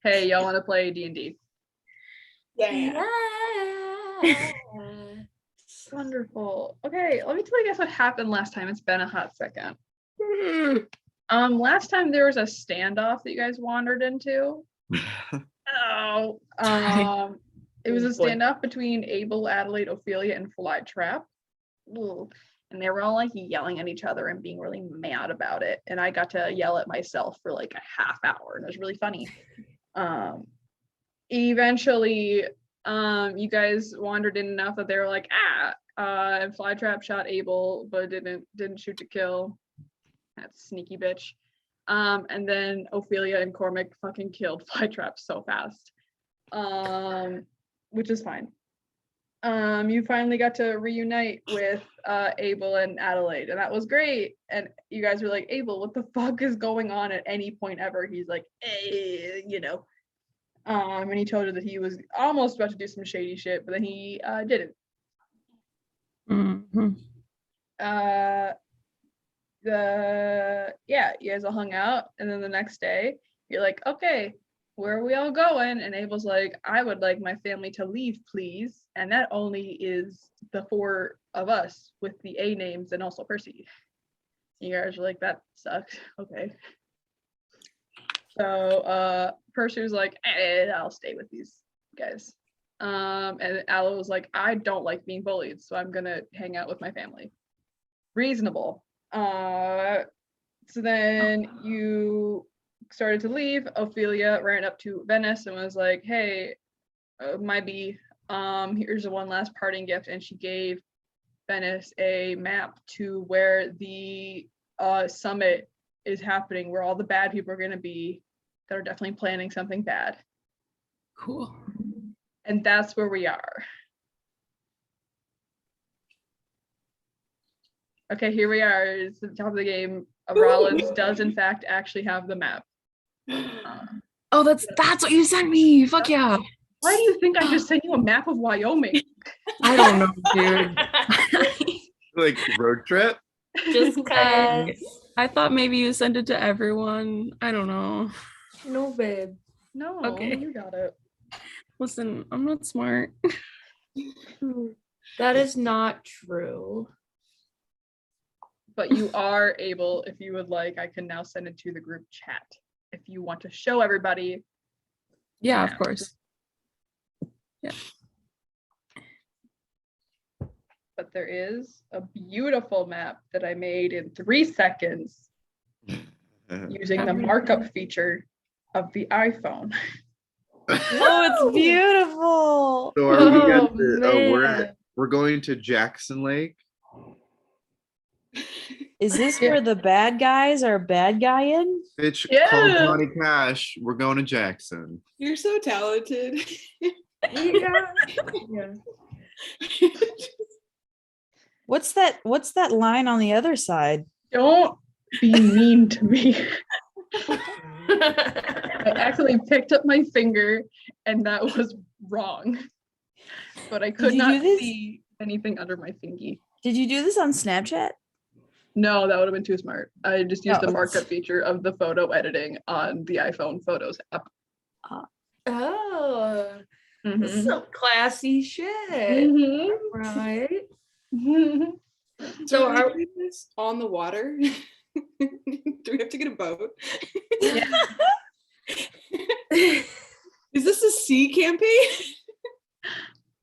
Hey, y'all want to play D&D? Yeah. Wonderful. Okay, let me tell you guys what happened last time. It's been a hot second. Last time there was a standoff that you guys wandered into. It was a standoff between Abel, Adelaide, Ophelia, and Flytrap. And they were all like yelling at each other and being really mad about it. And I got to yell at myself for like a half hour, and it was really funny. Eventually, you guys wandered in enough that they were like, and Flytrap shot Abel, but didn't shoot to kill. That sneaky bitch. And then Ophelia and Cormac fucking killed Flytrap so fast. Which is fine. You finally got to reunite with Abel and Adelaide, and that was great. And you guys were like, Abel, what the fuck is going on at any point ever? He's like, hey, and he told her that he was almost about to do some shady shit, but then he didn't. Mm-hmm. You guys all hung out, and then the next day you're like, okay, where are we all going? And Abel's like, I would like my family to leave, please. And that only is the 4 of us with the A names and also Percy. You guys are like, that sucks. Okay. So Percy was like, I'll stay with these guys. And Aloe was like, I don't like being bullied, so I'm gonna hang out with my family. Reasonable. So then you started to leave. Ophelia ran up to Venice and was like, hey, here's one last parting gift. And she gave Venice a map to where the summit is happening, where all the bad people are going to be that are definitely planning something bad. Cool. And that's where we are. Okay, here we are. It's the top of the game. Rollins does in fact actually have the map. Oh, that's what you sent me. Fuck yeah. Why do you think I just sent you a map of Wyoming? I don't know, dude. Like road trip? Just because. I thought maybe you sent it to everyone. I don't know. No, babe. No, Okay. You got it. Listen, I'm not smart. That is not true. But you are able, if you would like, I can now send it to the group chat if you want to show everybody. Yeah, of course. Yeah. But there is a beautiful map that I made in 3 seconds using the markup feature of the iPhone. Oh, it's beautiful. So are we we're going to Jackson Lake. Is this where the bad guys are bad guy in? Bitch, Yeah. call Johnny Cash. We're going to Jackson. You're so talented. Yeah. What's that line on the other side? Don't be mean to me. I actually picked up my finger and that was wrong. But I could not see anything under my fingy. Did you do this on Snapchat? No, that would have been too smart. I just used the markup feature of the photo editing on the iPhone Photos app. Oh, Mm-hmm. some classy shit. Mm-hmm. Right. So are we on the water? Do we have to get a boat? Yeah. Is this a sea campaign?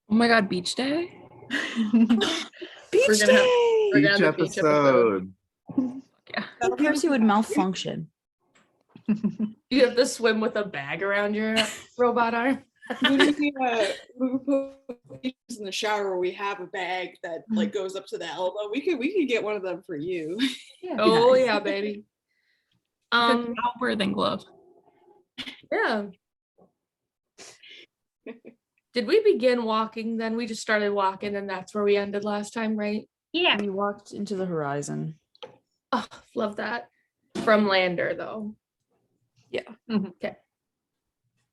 Oh my god, beach day? Beach day. We're gonna Each have a beach episode. Yeah. Percy would malfunction. You have to swim with a bag around your robot arm. We put in the shower where we have a bag that like goes up to the elbow. We could get one of them for you. Yeah. Oh yeah, baby. Outward glove. Yeah. Did we begin walking then? We just started walking and that's where we ended last time, right? Yeah. We walked into the horizon. Oh, love that. From Lander though. Yeah. Mm-hmm. Okay.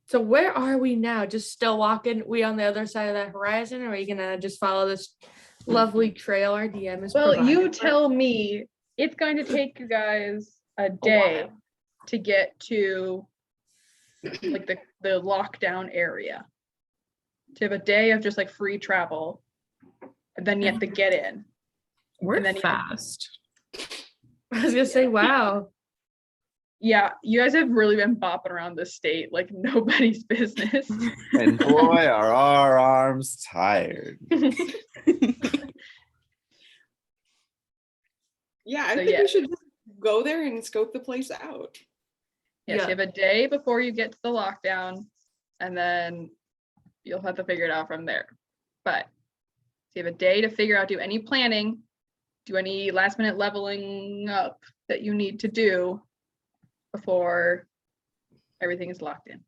So where are we now? Just still walking? We on the other side of that horizon? Or are you gonna just follow this lovely trail our DM is Well, you provided? tell me. It's going to take you guys a day to get to like the lockdown area. To have a day of just like free travel, and then you have to get in. We're And then you have- fast. I was gonna say, wow. Yeah, you guys have really been bopping around this state like nobody's business. And boy, are our arms tired. Yeah, I So, think yeah. we should just go there and scope the place out. Yes, Yeah. you have a day before you get to the lockdown, and then you'll have to figure it out from there. But you have a day to figure out, do any planning, do any last minute leveling up that you need to do before everything is locked in.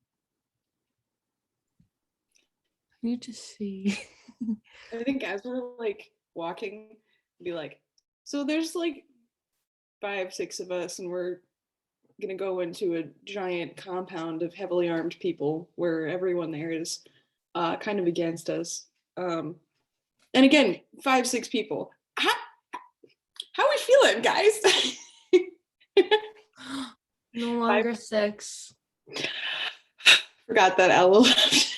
I need to see. I think as we're like walking, be like, so there's like 5, 6 of us, and we're gonna go into a giant compound of heavily armed people where everyone there is kind of against us. And again, 5, 6 people. How we feeling, guys? No longer 6. Forgot that Ella left.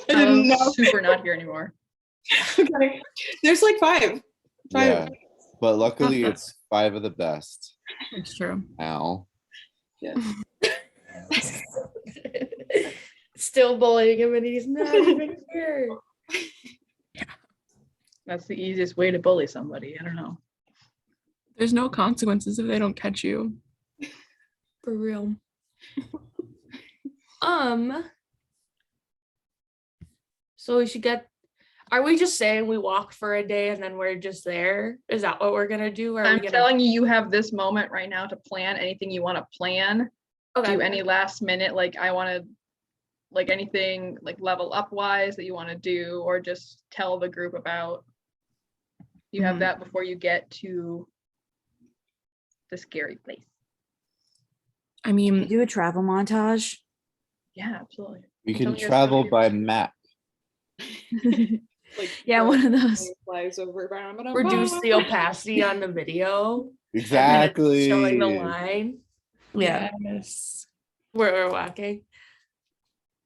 I I'm didn't know. super not here anymore. Okay. There's like 5. Yeah, but luckily it's 5 of the best It's true. now. Yeah. Still bullying him, and he's not even here. That's the easiest way to bully somebody. I don't know. There's no consequences if they don't catch you. For real. So we should get. Are we just saying we walk for a day and then we're just there? Is that what we're gonna do? Or are I'm we gonna telling you, you have this moment right now to plan anything you want to plan. Do any last minute, like I want to, like anything like level up wise that you want to do, or just tell the group about. You have Mhm. that before you get to the scary place. I mean, Do a travel montage. Yeah, absolutely. We I'm can telling you guys travel to- by map. Like Yeah, one of those. flies over. reduce the opacity on the video? Exactly. Showing the line Yeah. yes. where we're walking.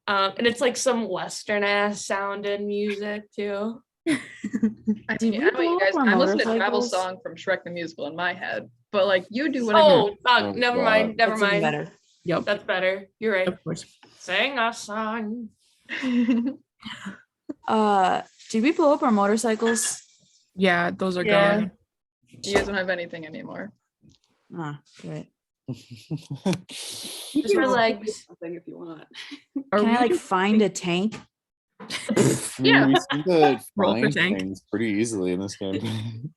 And it's like some Western ass sounding music too. I Did mean, we I don't know you blow up guys. our I'm listening to travel motorcycles? song from Shrek the Musical in my head, but like you do whatever. Oh, Oh, never God. mind. Never That's even mind. better. Yep. That's better. You're right. Of course. Sing a song. Did we blow up our motorcycles? Yeah, those are Yeah. gone. You guys don't have anything anymore. Ah, great. Just for legs. Something if you want. Are Can I we like just- find a tank? Yeah. We seem to Roll for find tank. things pretty easily in this campaign.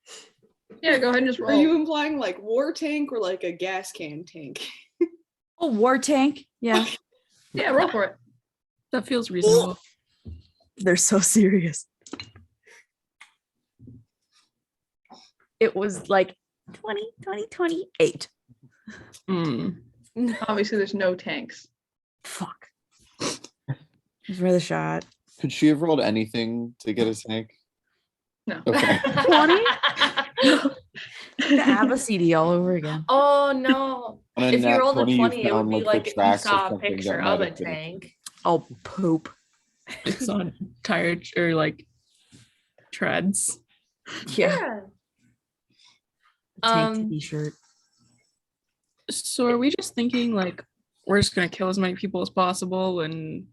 Yeah, go ahead and just Are roll. you implying like war tank or like a gas can tank? Oh, war tank. Yeah. Yeah, roll for it. That feels reasonable. They're so serious. It was like 28. Mm. Obviously, there's no tanks. Fuck. It's worth a shot. Could she have rolled anything to get a tank? No. Okay. 20? The ABBA CD all over again. Oh no. On a If you nat rolled a 20, 20, it found, would be the like if you tracks of saw a something that picture might of a have been tank. Oh, poop. It's on tire or like treads. Yeah. Tank Um, t-shirt. So are we just thinking like we're just gonna kill as many people as possible and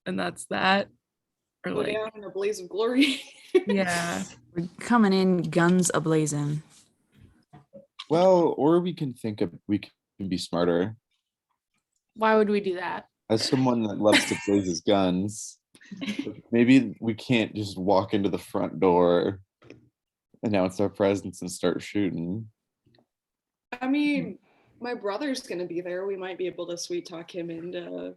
that's that? Or Go like down in a blaze of glory. yeah. We're coming in guns ablazing. Well, or we can be smarter. Why would we do that? As someone that loves to blaze his guns, maybe we can't just walk into the front door, announce our presence, and start shooting. I mean, my brother's gonna be there. We might be able to sweet talk him into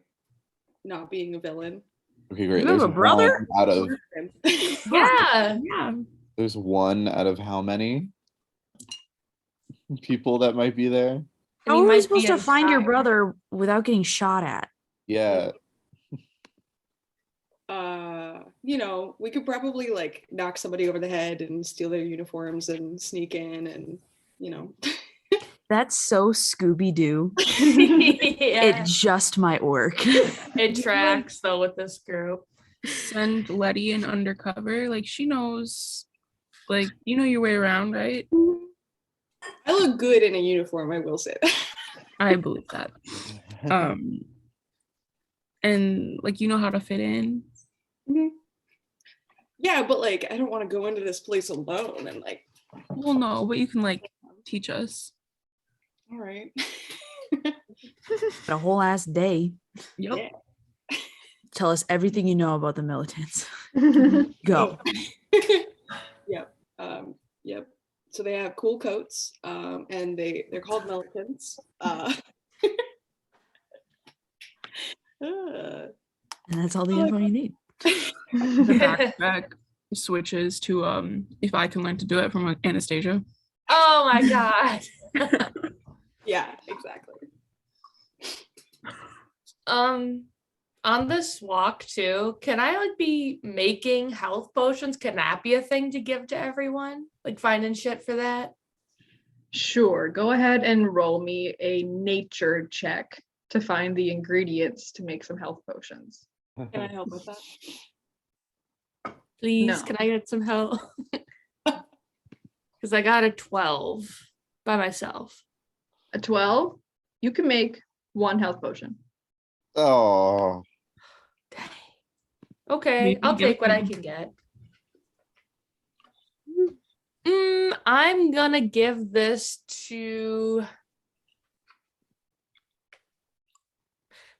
not being a villain. Okay, great. You have There's a brother? one out of Yeah. Yeah. there's one out of how many people that might be there? And How he are we might supposed be to find your inside. brother without getting shot at? Yeah. You know, we could probably like knock somebody over the head and steal their uniforms and sneak in and, you know. That's so Scooby-Doo. Yeah, It just might work. it tracks though with this group. Send Letty in undercover. Like she knows, like you know your way around, right? I look good in a uniform, I will say that. I believe that. And like you know how to fit in. Mhm. Yeah, but like I don't want to go into this place alone and like, Well, no, but you can like teach us. all right. A whole ass day. Yep. Yeah. Tell us everything you know about the militants. Go. Yep. Yep. So they have cool coats, and they're called militants. And that's all the info you need. The backpack switches to if I can learn to do it from Anastasia. Oh my god. Yeah, exactly. On this walk too, can I like be making health potions? Can that be a thing to give to everyone? Like finding shit for that? Sure, go ahead and roll me a nature check to find the ingredients to make some health potions. Can I help with that? Please, No. can I get some help? Because I got a 12 by myself. A 12, you can make one health potion. Oh, Okay, Maybe I'll get take what I some. can get. I'm gonna give this to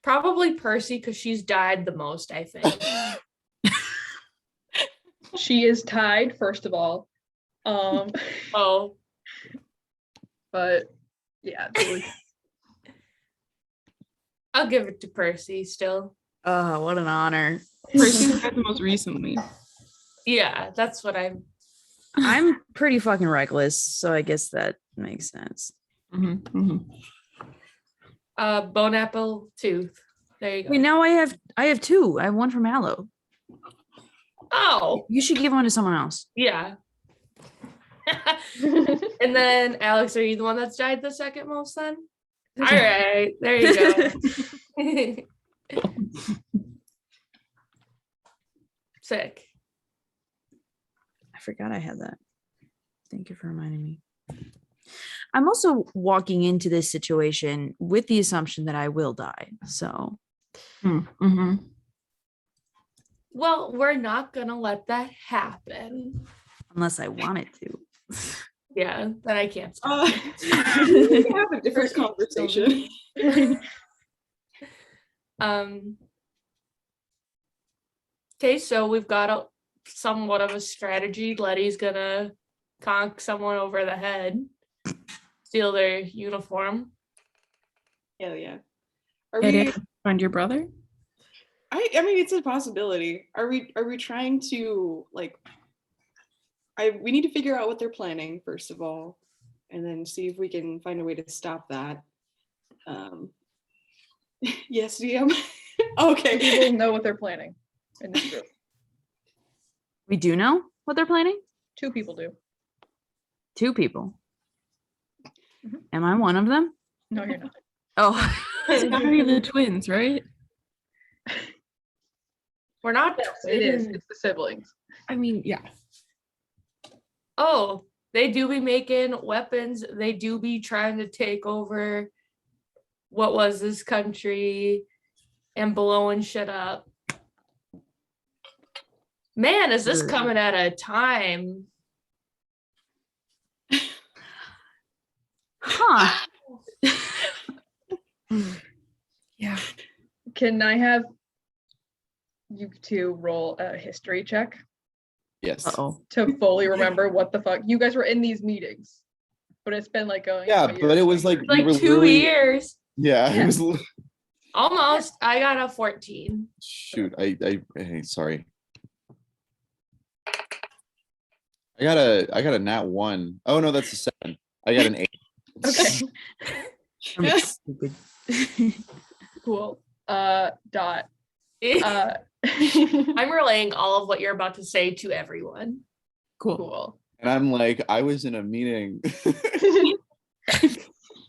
probably Percy because she's died the most, I think. She is tied, first of all. Oh, But yeah, it was I'll give it to Percy still. Oh, what an honor. Person the most recently. Yeah, that's what I'm pretty fucking reckless, so I guess that makes sense. Mhm. Bone apple tooth. There you go. Wait, now I have two. I have one from Aloe. Oh, You should give one to someone else. yeah. And then Alex, are you the one that's died the second most then? All right, there you go. Sick. I forgot I had that. Thank you for reminding me. I'm also walking into this situation with the assumption that I will die. So Mm-hmm. Well, we're not gonna let that happen. unless I want it to. Yeah, then I can't stop. We can have a different conversation. Okay, so we've got a somewhat of a strategy. Letty's gonna conk someone over the head, steal their uniform. Hell yeah. Are Hey, we? find your brother? I mean, it's a possibility. Are we trying to like? We need to figure out what they're planning first of all, and then see if we can find a way to stop that. Yes, DM. Okay. people know what they're planning in this group. We do know what they're planning? 2 people do. 2 people. Mhm. Am I one of them? No, you're not. Oh, It's gotta be the twins, right? We're not Yes, it is. twins. It's the siblings. I mean, yeah. Oh, they do be making weapons. They do be trying to take over what was this country and blowing shit up. Man, is this coming at a time? huh. Yeah. Can I have you 2 roll a history check yes. Uh-oh. to fully remember what the fuck you guys were in these meetings? But it's been like going. Yeah, a but year. it was like we Like were 2 literally- years. Yeah, Yeah. it was. Almost. I got a 14. Shoot, hey, sorry. I got a nat 1. Oh no, that's a 7. I got an 8. Okay, I'm stupid. cool. Dot. I'm relaying all of what you're about to say to everyone. Cool. Cool. And I'm like, I was in a meeting.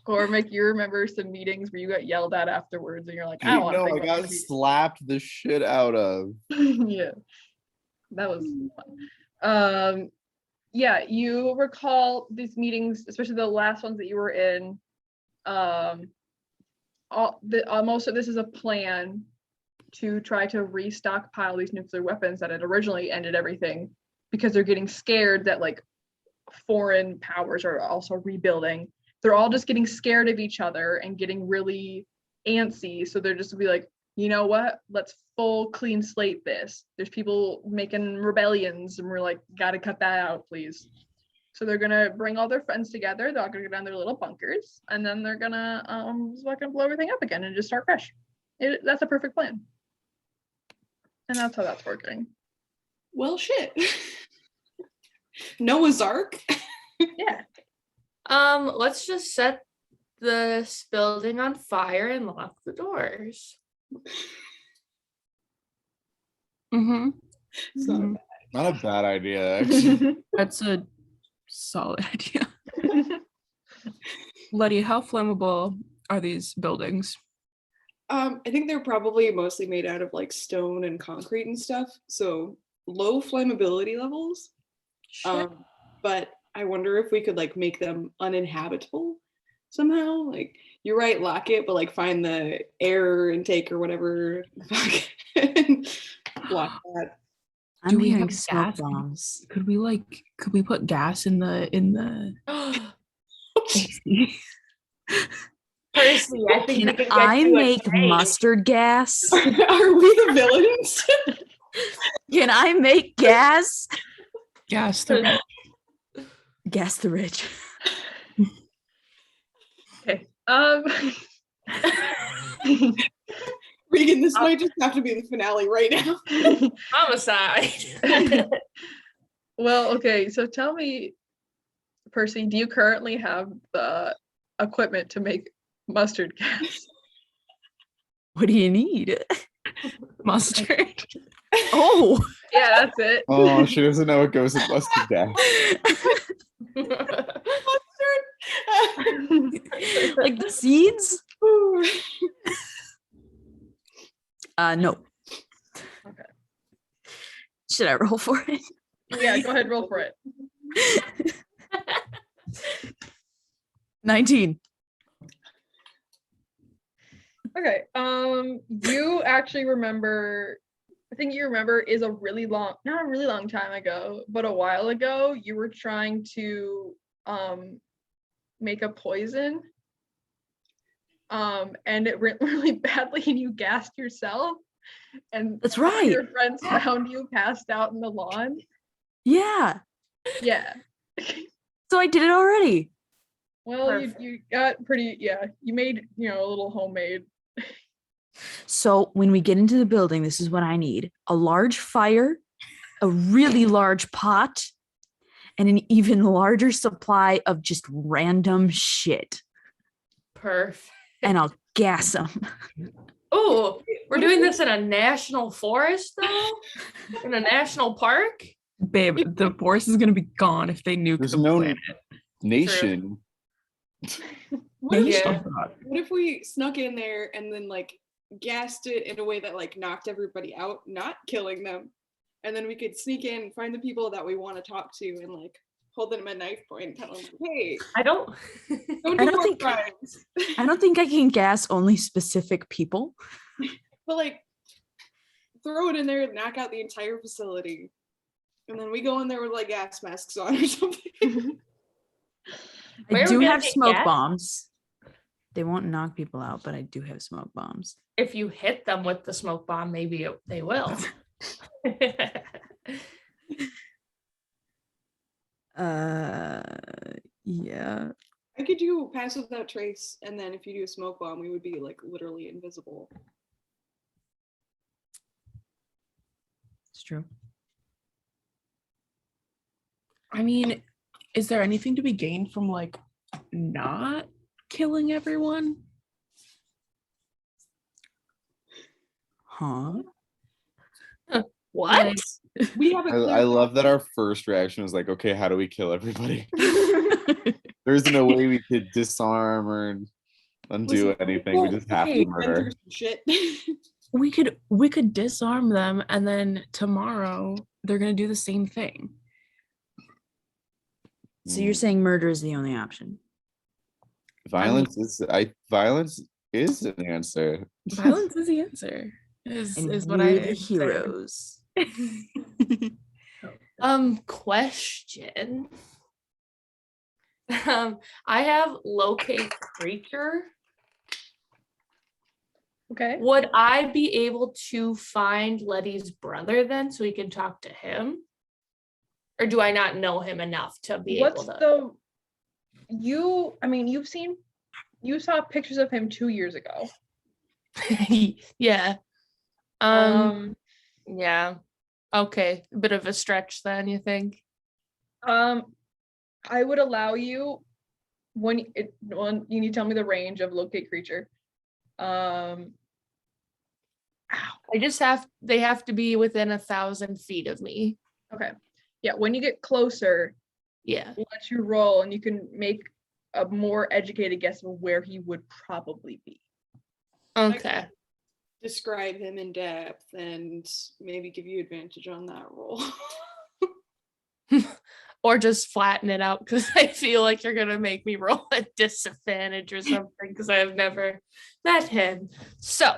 Cormac, you remember some meetings where you got yelled at afterwards, and you're like, I don't want to No, think I about got this slapped the shit out of. meeting." Yeah, that was fun. Yeah, you recall these meetings, especially the last ones that you were in. Most of this is a plan to try to restockpile these nuclear weapons that had originally ended everything, because they're getting scared that like foreign powers are also rebuilding. They're all just getting scared of each other and getting really antsy. So they're just be like, you know what? Let's full clean slate this. There's people making rebellions, and we're like, gotta cut that out, please. So they're gonna bring all their friends together. They're all gonna go down their little bunkers, and then they're gonna just fucking blow everything up again and just start fresh. That's a perfect plan. And that's how that's working. Well, shit. Noah's Ark. Yeah. Let's just set this building on fire and lock the doors. Mm-hmm. It's not a bad- Not a bad idea, actually. That's a solid idea. Letty, how flammable are these buildings? I think they're probably mostly made out of like stone and concrete and stuff, so low flammability levels. But I wonder if we could like make them uninhabitable somehow. Like, you're right, lock it, but like find the air intake or whatever the fuck and block that. I'm Do we hearing have smoke gas? bombs. Could we put gas in the AC? Percy, I think we Can can get I you a make train. mustard gas? Are we the villains? Can I make gas? Gas the Gas the rich. Okay. Regan, this might just have to be the finale right now. Homicide. Well, okay. So tell me, Percy, do you currently have the equipment to make mustard gas? What do you need? mustard. Oh, Yeah, that's it. Oh, she doesn't know what goes in mustard gas. like the seeds? No. Okay. Should I roll for it? Yeah, go ahead, roll for it. 19. Okay. You actually remember, I think you remember is a really long, not a really long time ago, but a while ago, you were trying to make a poison. And it went really badly and you gassed yourself. And That's all right. your friends found you passed out in the lawn. Yeah. Yeah. So I did it already. Well, you got pretty, yeah, you made, a little homemade. So when we get into the building, this is what I need: a large fire, a really large pot, and an even larger supply of just random shit. Perfect. And I'll gas them. Oh, we're doing this in a national forest, though? In a national park? Babe, the forest is gonna be gone if they nuke There's the no planet. nation. What if, Yeah. what if we snuck in there and then like gassed it in a way that like knocked everybody out, not killing them, and then we could sneak in, find the people that we want to talk to, and like hold them at knife point and tell them, hey, I don't. don't I do don't more think- crimes. I don't think I can gas only specific people. But like throw it in there, knock out the entire facility, and then we go in there with like gas masks on or something. Where I are we do gonna have get smoke gas? bombs. They won't knock people out, but I do have smoke bombs. If you hit them with the smoke bomb, maybe they will. Yeah. I could do pass without trace, and then if you do a smoke bomb, we would be like literally invisible. It's true. I mean, is there anything to be gained from like not killing everyone? Huh? What? We have a I love that our first reaction was like, okay, how do we kill everybody? There isn't a way we could disarm or undo Listen, anything. We well, just have okay, to Run through murder. some shit. we could disarm them, and then tomorrow they're gonna do the same thing. So you're saying murder is the only option? Violence is an answer. Violence is the answer. Is And what we're I the am saying. heroes. Question. I have locate creature. Okay. Would I be able to find Letty's brother then so we can talk to him? Or do I not know him enough to be What's able to? I mean, you saw pictures of him 2 years ago. Yeah. Yeah. Okay. A bit of a stretch then, you think? I would allow you when you need to tell me the range of locate creature. They have to be within 1,000 feet of me. Okay. Yeah, when you get closer, Yeah. we'll let you roll and you can make a more educated guess of where he would probably be. Okay. Describe him in depth and maybe give you advantage on that roll. Or just flatten it out because I feel like you're gonna make me roll a disadvantage or something because I have never met him. So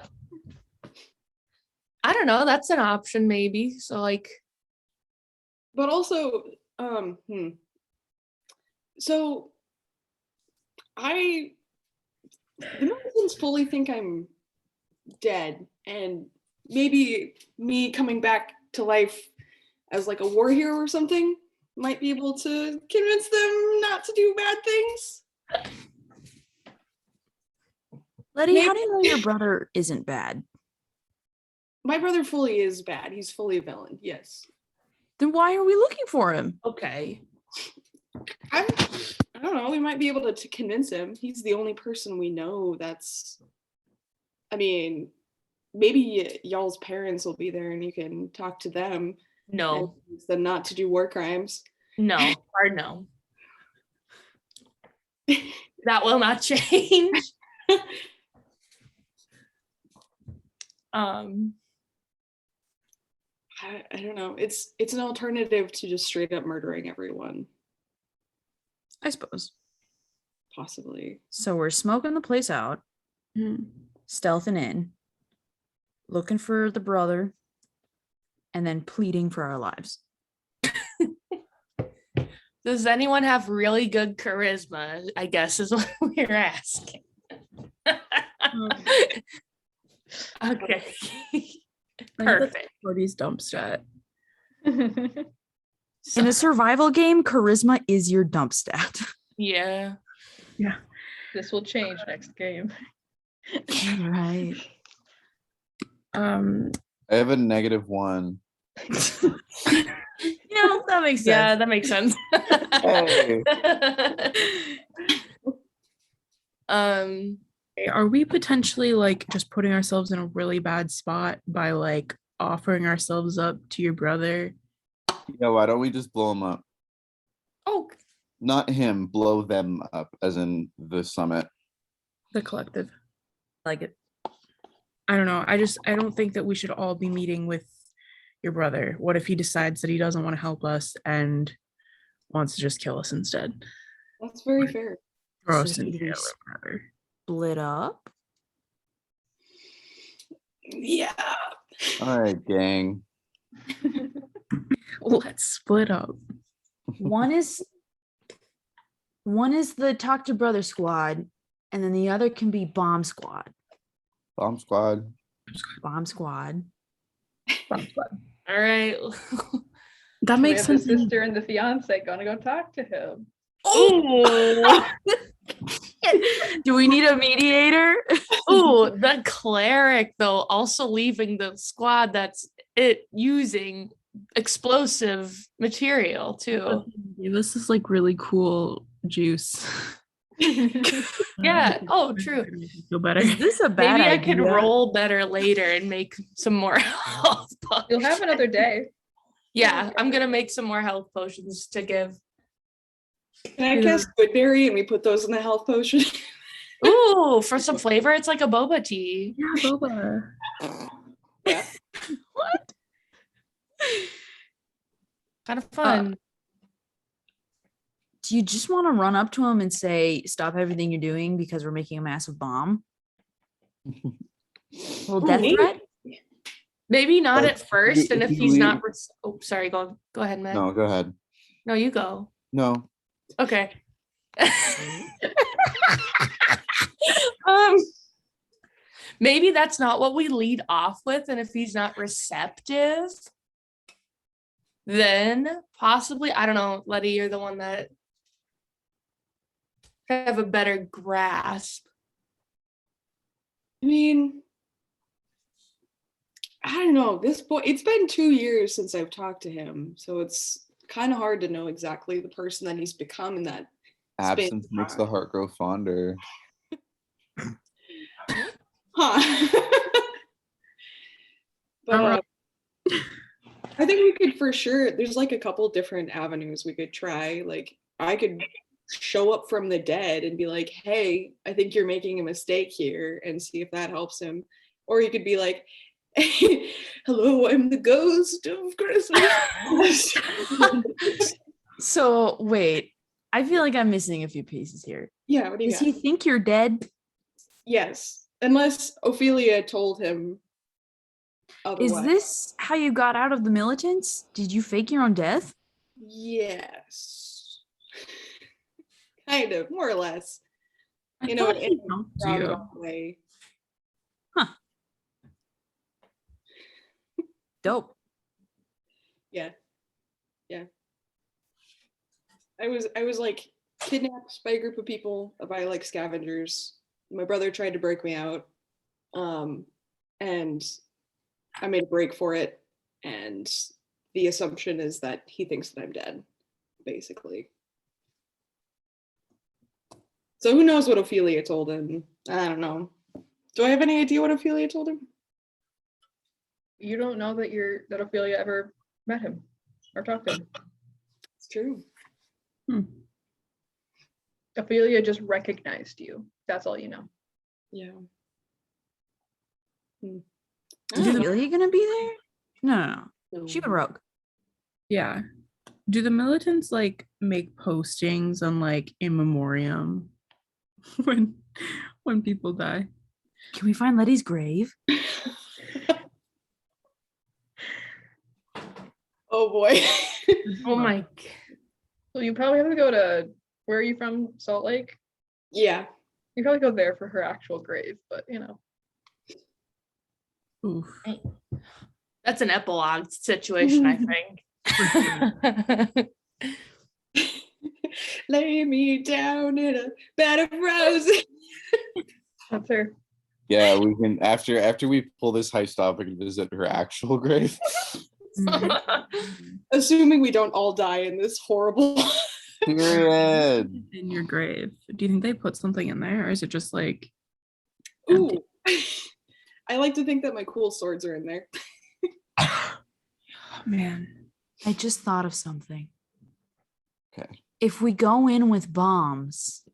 I don't know, that's an option maybe. So like But also, so the Americans fully think I'm dead, and maybe me coming back to life as like a war hero or something might be able to convince them not to do bad things. Letty, how do you know your brother isn't bad? My brother fully is bad. He's fully a villain. Yes. Then why are we looking for him? okay. I don't know. We might be able to convince him. He's the only person we know that's. I mean, maybe y'all's parents will be there and you can talk to them. No, And convince them not to do war crimes. no, hard no. That will not change. I don't know. It's an alternative to just straight up murdering everyone, I suppose. possibly. So we're smoking the place out, stealthing in, looking for the brother, and then pleading for our lives. Does anyone have really good charisma? I guess is what we're asking. Okay. Perfect. Cody's dump stat. In a survival game, charisma is your dump stat. Yeah. This will change next game. Right. Um, I have a -1. That makes sense. Yeah, that makes sense. Hey. are we potentially like just putting ourselves in a really bad spot by like offering ourselves up to your brother? Yeah, why don't we just blow him up? Oh, Not him, blow them up, as in the summit. The collective. Like it. I don't know. I don't think that we should all be meeting with your brother. What if he decides that he doesn't want to help us and wants to just kill us instead? That's very fair. Throw So us in should we jail or whatever. Split up. Yeah. All right, gang. Let's split up. One is the talk to brother squad, and then the other can be bomb squad. Bomb squad. Bomb squad. all right. That We makes have the sense. in- sister and the fiance gonna go talk to him. Ooh. Do we need a mediator? Ooh, the cleric though, also leaving the squad that's using explosive material too. This is like really cool juice. Yeah. Oh, true. Feel better. Is this a bad Maybe I idea? could roll better later and make some more health You'll have potions. another day. Yeah, I'm gonna make some more health potions to give. Can I cast Goodberry and we put those in the health potion? Ooh, for some flavor, it's like a boba tea. Yeah, boba. Yeah. What? Kind of fun. Do you just want to run up to him and say, stop everything you're doing because we're making a massive bomb? Little death Ooh. threat? Maybe not But at first, and if if you he's not, leave- oh, sorry, go ahead, Matt. No, go ahead. No, you go. No. Okay. Maybe that's not what we lead off with, and if he's not receptive, then possibly, I don't know, Letty, you're the one that have a better grasp. I mean, I don't know. This boy, it's been 2 years since I've talked to him, so it's kind of hard to know exactly the person that he's become in that Absence spin. makes the heart grow fonder. Huh. But I think we could for sure, there's like a couple different avenues we could try. Like I could show up from the dead and be like, hey, I think you're making a mistake here, and see if that helps him. Or you could be like, hey, hello, I'm the ghost of Christmas. So wait, I feel like I'm missing a few pieces here. Yeah, what do you Does got? he think you're dead? Yes, unless Ophelia told him Is otherwise. this how you got out of the militants? Did you fake your own death? Yes. Kind of, more or less. I You know, thought in he a helped you. roundabout way. Dope. Yeah. I was like kidnapped by a group of people, by like scavengers. My brother tried to break me out. And I made a break for it. And the assumption is that he thinks that I'm dead, basically. So who knows what Ophelia told him? I don't know. Do I have any idea what Ophelia told him? You don't know that Ophelia ever met him or talked to him. It's true. Ophelia just recognized you. That's all you know. Yeah. Is Ophelia gonna be there? No. She went rogue. Yeah. Do the militants like make postings on like in memoriam when people die? Can we find Letty's grave? Oh boy. Oh my. So you probably have to go to, where are you from? Salt Lake? Yeah. You probably go there for her actual grave, but you know. Oof. That's an epilogue situation, I think. Lay me down in a bed of roses. That's her. Yeah, we can after we pull this heist off, we can visit her actual grave. Assuming we don't all die in this horrible. Period. In your grave. Do you think they put something in there, or is it just like Ooh. I like to think that my cool swords are in there. man? I just thought of something. Okay. If we go in with bombs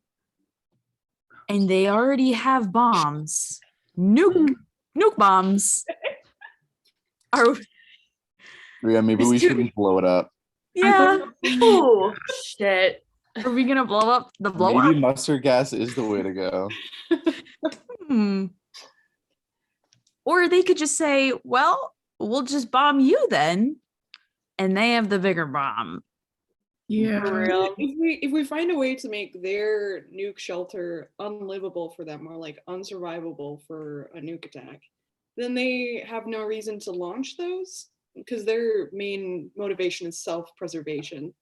and they already have bombs, nuke bombs. Yeah, maybe we should blow it up. Yeah. Oh shit. Are we gonna blow up the blow Maybe up? mustard gas is the way to go. Or they could just say, well, we'll just bomb you then. And they have the bigger bomb. Yeah. For real. If we find a way to make their nuke shelter unlivable for them, or like unsurvivable for a nuke attack, then they have no reason to launch those, because their main motivation is self-preservation.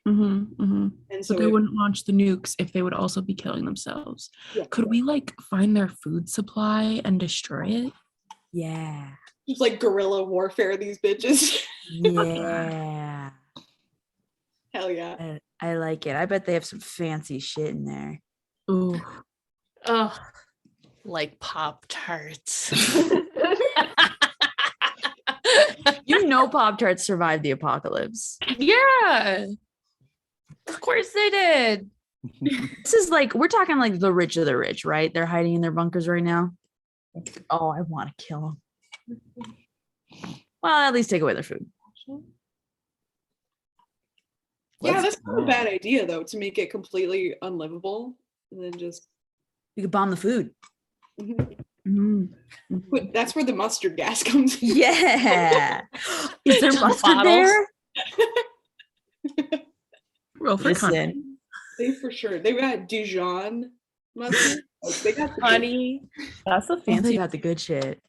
And so But they wouldn't launch the nukes if they would also be killing themselves. Yeah. Could we like find their food supply and destroy it? Yeah. just like guerrilla warfare these bitches. Yeah. Hell yeah. I like it. I bet they have some fancy shit in there. Ooh. Ugh. Like Pop-Tarts. You know Pop-Tarts survived the apocalypse. Yeah. Of course they did. This is like, we're talking like the rich of the rich, right? They're hiding in their bunkers right now. Oh, I want to kill them. Well, at least take away their food. Yeah, Let's that's not a go. bad idea though, to make it completely unlivable and then just We could bomb the food. Mhm. But that's where the mustard gas comes in. Yeah. Is there Just mustard bottles. there? Roll for content. Listen, They for sure. They got Dijon mustard. Like, they got the good- Honey. That's a oh, they fancy. got the good shit.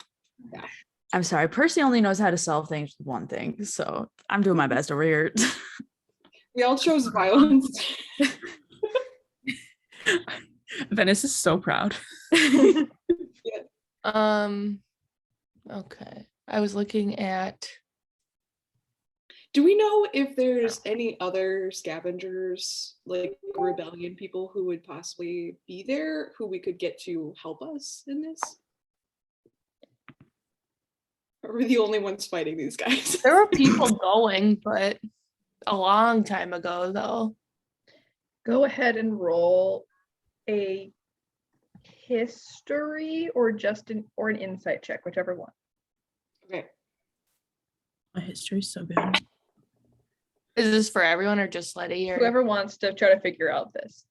Yeah. I'm sorry. Percy only knows how to solve things with one thing, so I'm doing my best over here. We all chose violence. Venice is so proud. Okay. I was looking at Do we know if there's any other scavengers, like rebellion people who would possibly be there who we could get to help us in this? Or are we the only ones fighting these guys? there were people going, but a long time ago though. Go ahead and roll a history or just an insight check, whichever one. Okay. My history's so good. Is this for everyone or just Letty? Or Whoever wants to try to figure out this.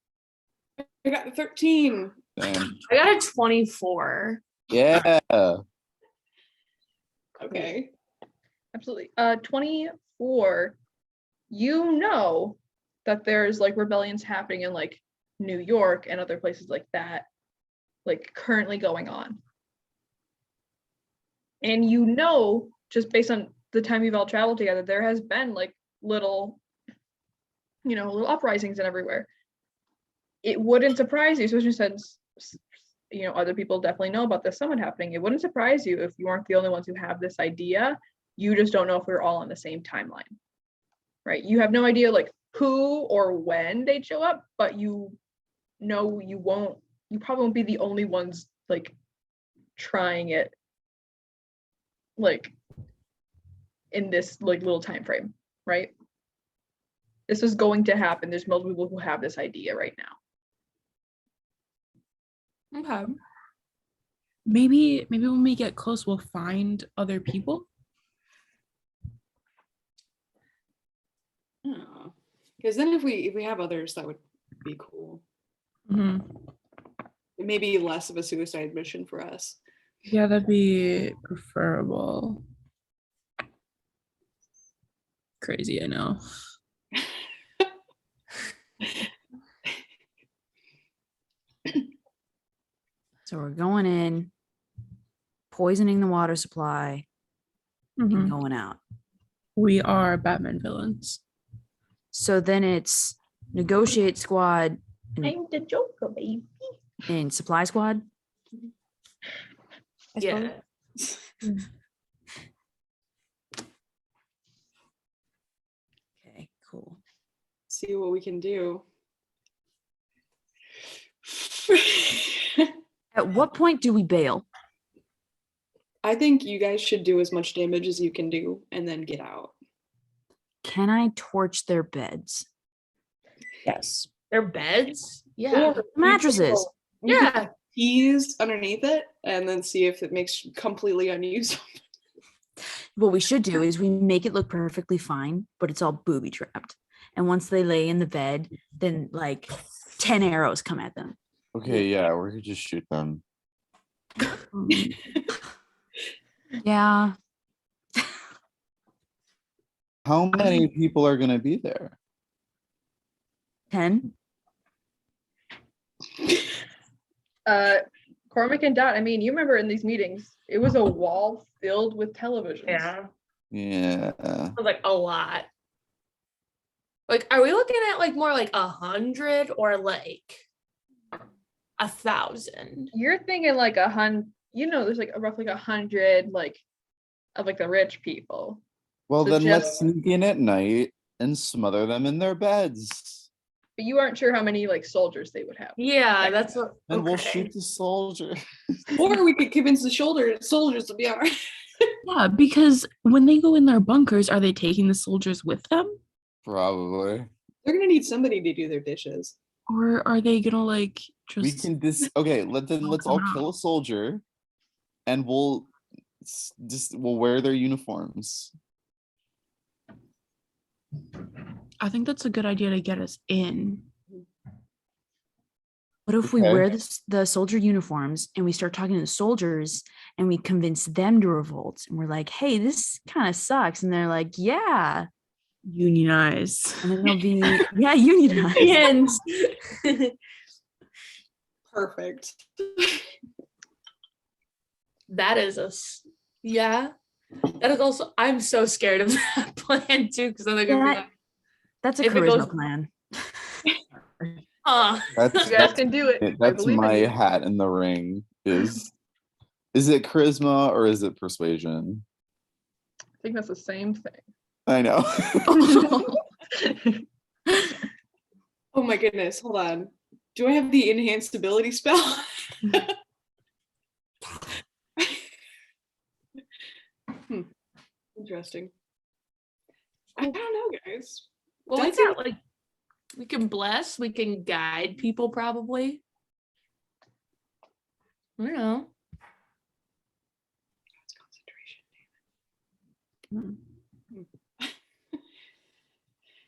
I got 13. Damn. I got a 24. Yeah. Okay. Absolutely. 24. You know that there's like rebellions happening in like New York and other places like that, like currently going on. And you know, just based on the time you've all traveled together, there has been like little uprisings and everywhere. It wouldn't surprise you, especially since other people definitely know about this summit happening. It wouldn't surprise you if you aren't the only ones who have this idea. You just don't know if we're all on the same timeline, right? You have no idea like who or when they'd show up, but you probably won't be the only ones like trying it like in this like little time frame, right? This is going to happen. There's multiple people who have this idea right now. Okay. Maybe when we get close, we'll find other people. Because then if we have others, that would be cool. Mhm. It may be less of a suicide mission for us. Yeah, that'd be preferable. Crazy, I know. So we're going in, poisoning the water supply, and Mhm. going out. We are Batman villains. So then it's negotiate squad I'm the Joker, baby. and supply squad. I suppose. Yeah. Okay, cool. See what we can do. At what point do we bail? I think you guys should do as much damage as you can do and then get out. Can I torch their beds? Yes. Their beds? Yeah. Or Mattresses. Yeah. tease underneath it and then see if it makes completely unusable. What we should do is we make it look perfectly fine, but it's all booby trapped. And once they lay in the bed, then like 10 arrows come at them. Okay, yeah, we could just shoot them. Yeah. How many people are gonna be there? 10. Cormac and Dot, I mean, you remember in these meetings, it was a wall filled with televisions. Yeah. Yeah. Sounds like a lot. Like, are we looking at like more like 100 or like 1,000? You're thinking like 100, there's like roughly 100 like of like the rich people. Well, So then let's just- sneak in at night and smother them in their beds. But you aren't sure how many like soldiers they would have. Yeah, that's what. And we'll okay. shoot the soldier. Or we could convince the soldiers to be all right. Yeah, because when they go in their bunkers, are they taking the soldiers with them? Probably. They're gonna need somebody to do their dishes. Or are they gonna like We just can okay, let's all come kill out. a soldier and we'll we'll wear their uniforms. I think that's a good idea to get us in. What if we Okay. wear the soldier uniforms and we start talking to the soldiers and we convince them to revolt? And we're like, hey, this kind of sucks. And they're like, yeah. Unionize. And then they'll be, yeah, unionize. And Perfect. that is yeah. That is also, I'm so scared of that plan too, because then they're gonna be That- like, That's a If it charisma goes- plan. That's You guys can do it. I that's believe in my you. hat in the ring. Is it charisma or is it persuasion? I think that's the same thing. I know. Oh my goodness, hold on. Do I have the enhanced ability spell? Interesting. I don't know, guys. well, we That's it. got like, we can bless, we can guide people probably. I don't know.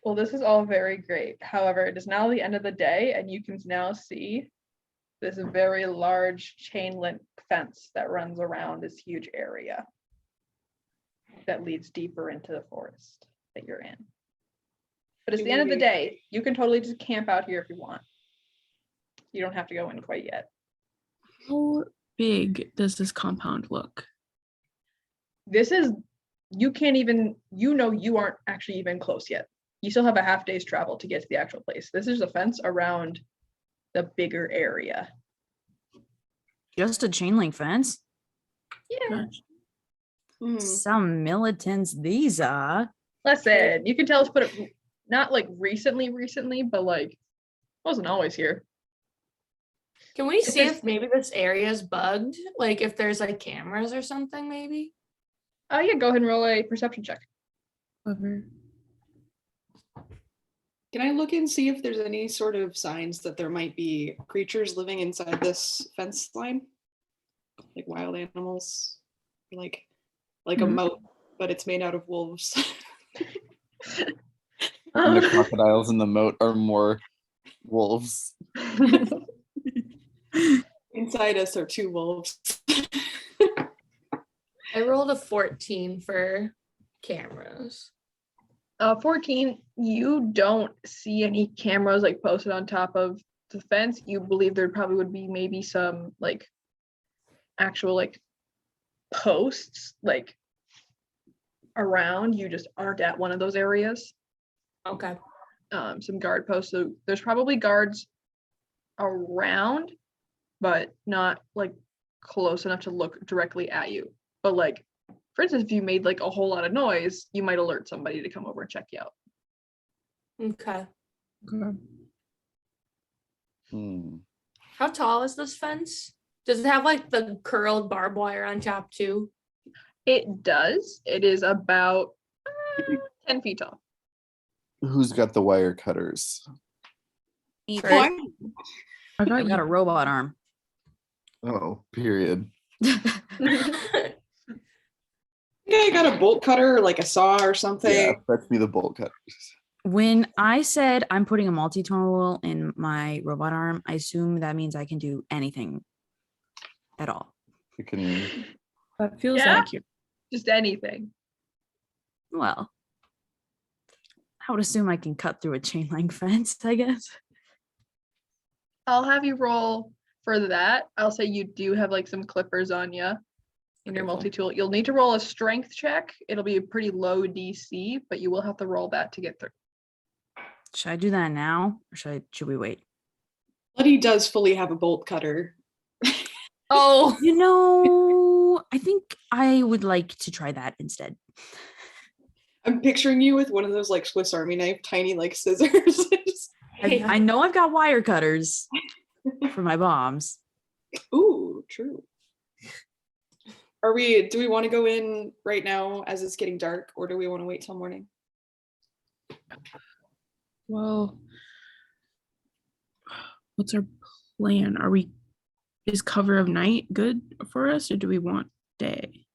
Well, this is all very great. However, it is now the end of the day, and you can now see this very large chain link fence that runs around this huge area that leads deeper into the forest that you're in. But it's the end of the day. You can totally just camp out here if you want. You don't have to go in quite yet. How big does this compound look? This is, you can't even, you aren't actually even close yet. You still have a half day's travel to get to the actual place. This is a fence around the bigger area. Just a chain link fence. Yeah. Hmm. Some militants these are. Listen, you can tell us put it not like recently, but like wasn't always here. Can we see there's- if maybe this area is bugged? Like if there's like cameras or something, maybe? Oh yeah, go ahead and roll a perception check. Clever. Can I look and see if there's any sort of signs that there might be creatures living inside this fence line? Like wild animals? Like a Mhm. moat, but it's made out of wolves. And the crocodiles in the moat are more wolves. Inside us are 2 wolves. I rolled a 14 for cameras. 14, you don't see any cameras like posted on top of the fence. You believe there probably would be maybe some like actual like posts like around. You just aren't at one of those areas. Okay. Some guard posts. So there's probably guards around, but not like close enough to look directly at you. But like, for instance, if you made like a whole lot of noise, you might alert somebody to come over and check you out. Okay. Okay. Hmm. How tall is this fence? Does it have like the curled barbed wire on top too? It does. It is about 10 feet tall. Who's got the wire cutters? Sure. I I've got got a you. robot arm. Oh, period. I got a bolt cutter or like a saw or something. Yeah, fetch me the bolt cutters. When I said I'm putting a multi-tool in my robot arm, I assume that means I can do anything at all. You can. That feels Yeah. accurate. Just anything. Well, I would assume I can cut through a chain link fence, I guess. I'll have you roll for that. I'll say you do have like some clippers on you in your Okay, cool. multi-tool. You'll need to roll a strength check. It'll be a pretty low DC, but you will have to roll that to get through. Should I do that now or should we wait? Bloody does fully have a bolt cutter. Oh, You know, I think I would like to try that instead. I'm picturing you with one of those like Swiss Army knife, tiny like scissors. I know I've got wire cutters for my bombs. Ooh, true. Do we want to go in right now as it's getting dark, or do we want to wait till morning? Well, what's our plan? Is cover of night good for us, or do we want day?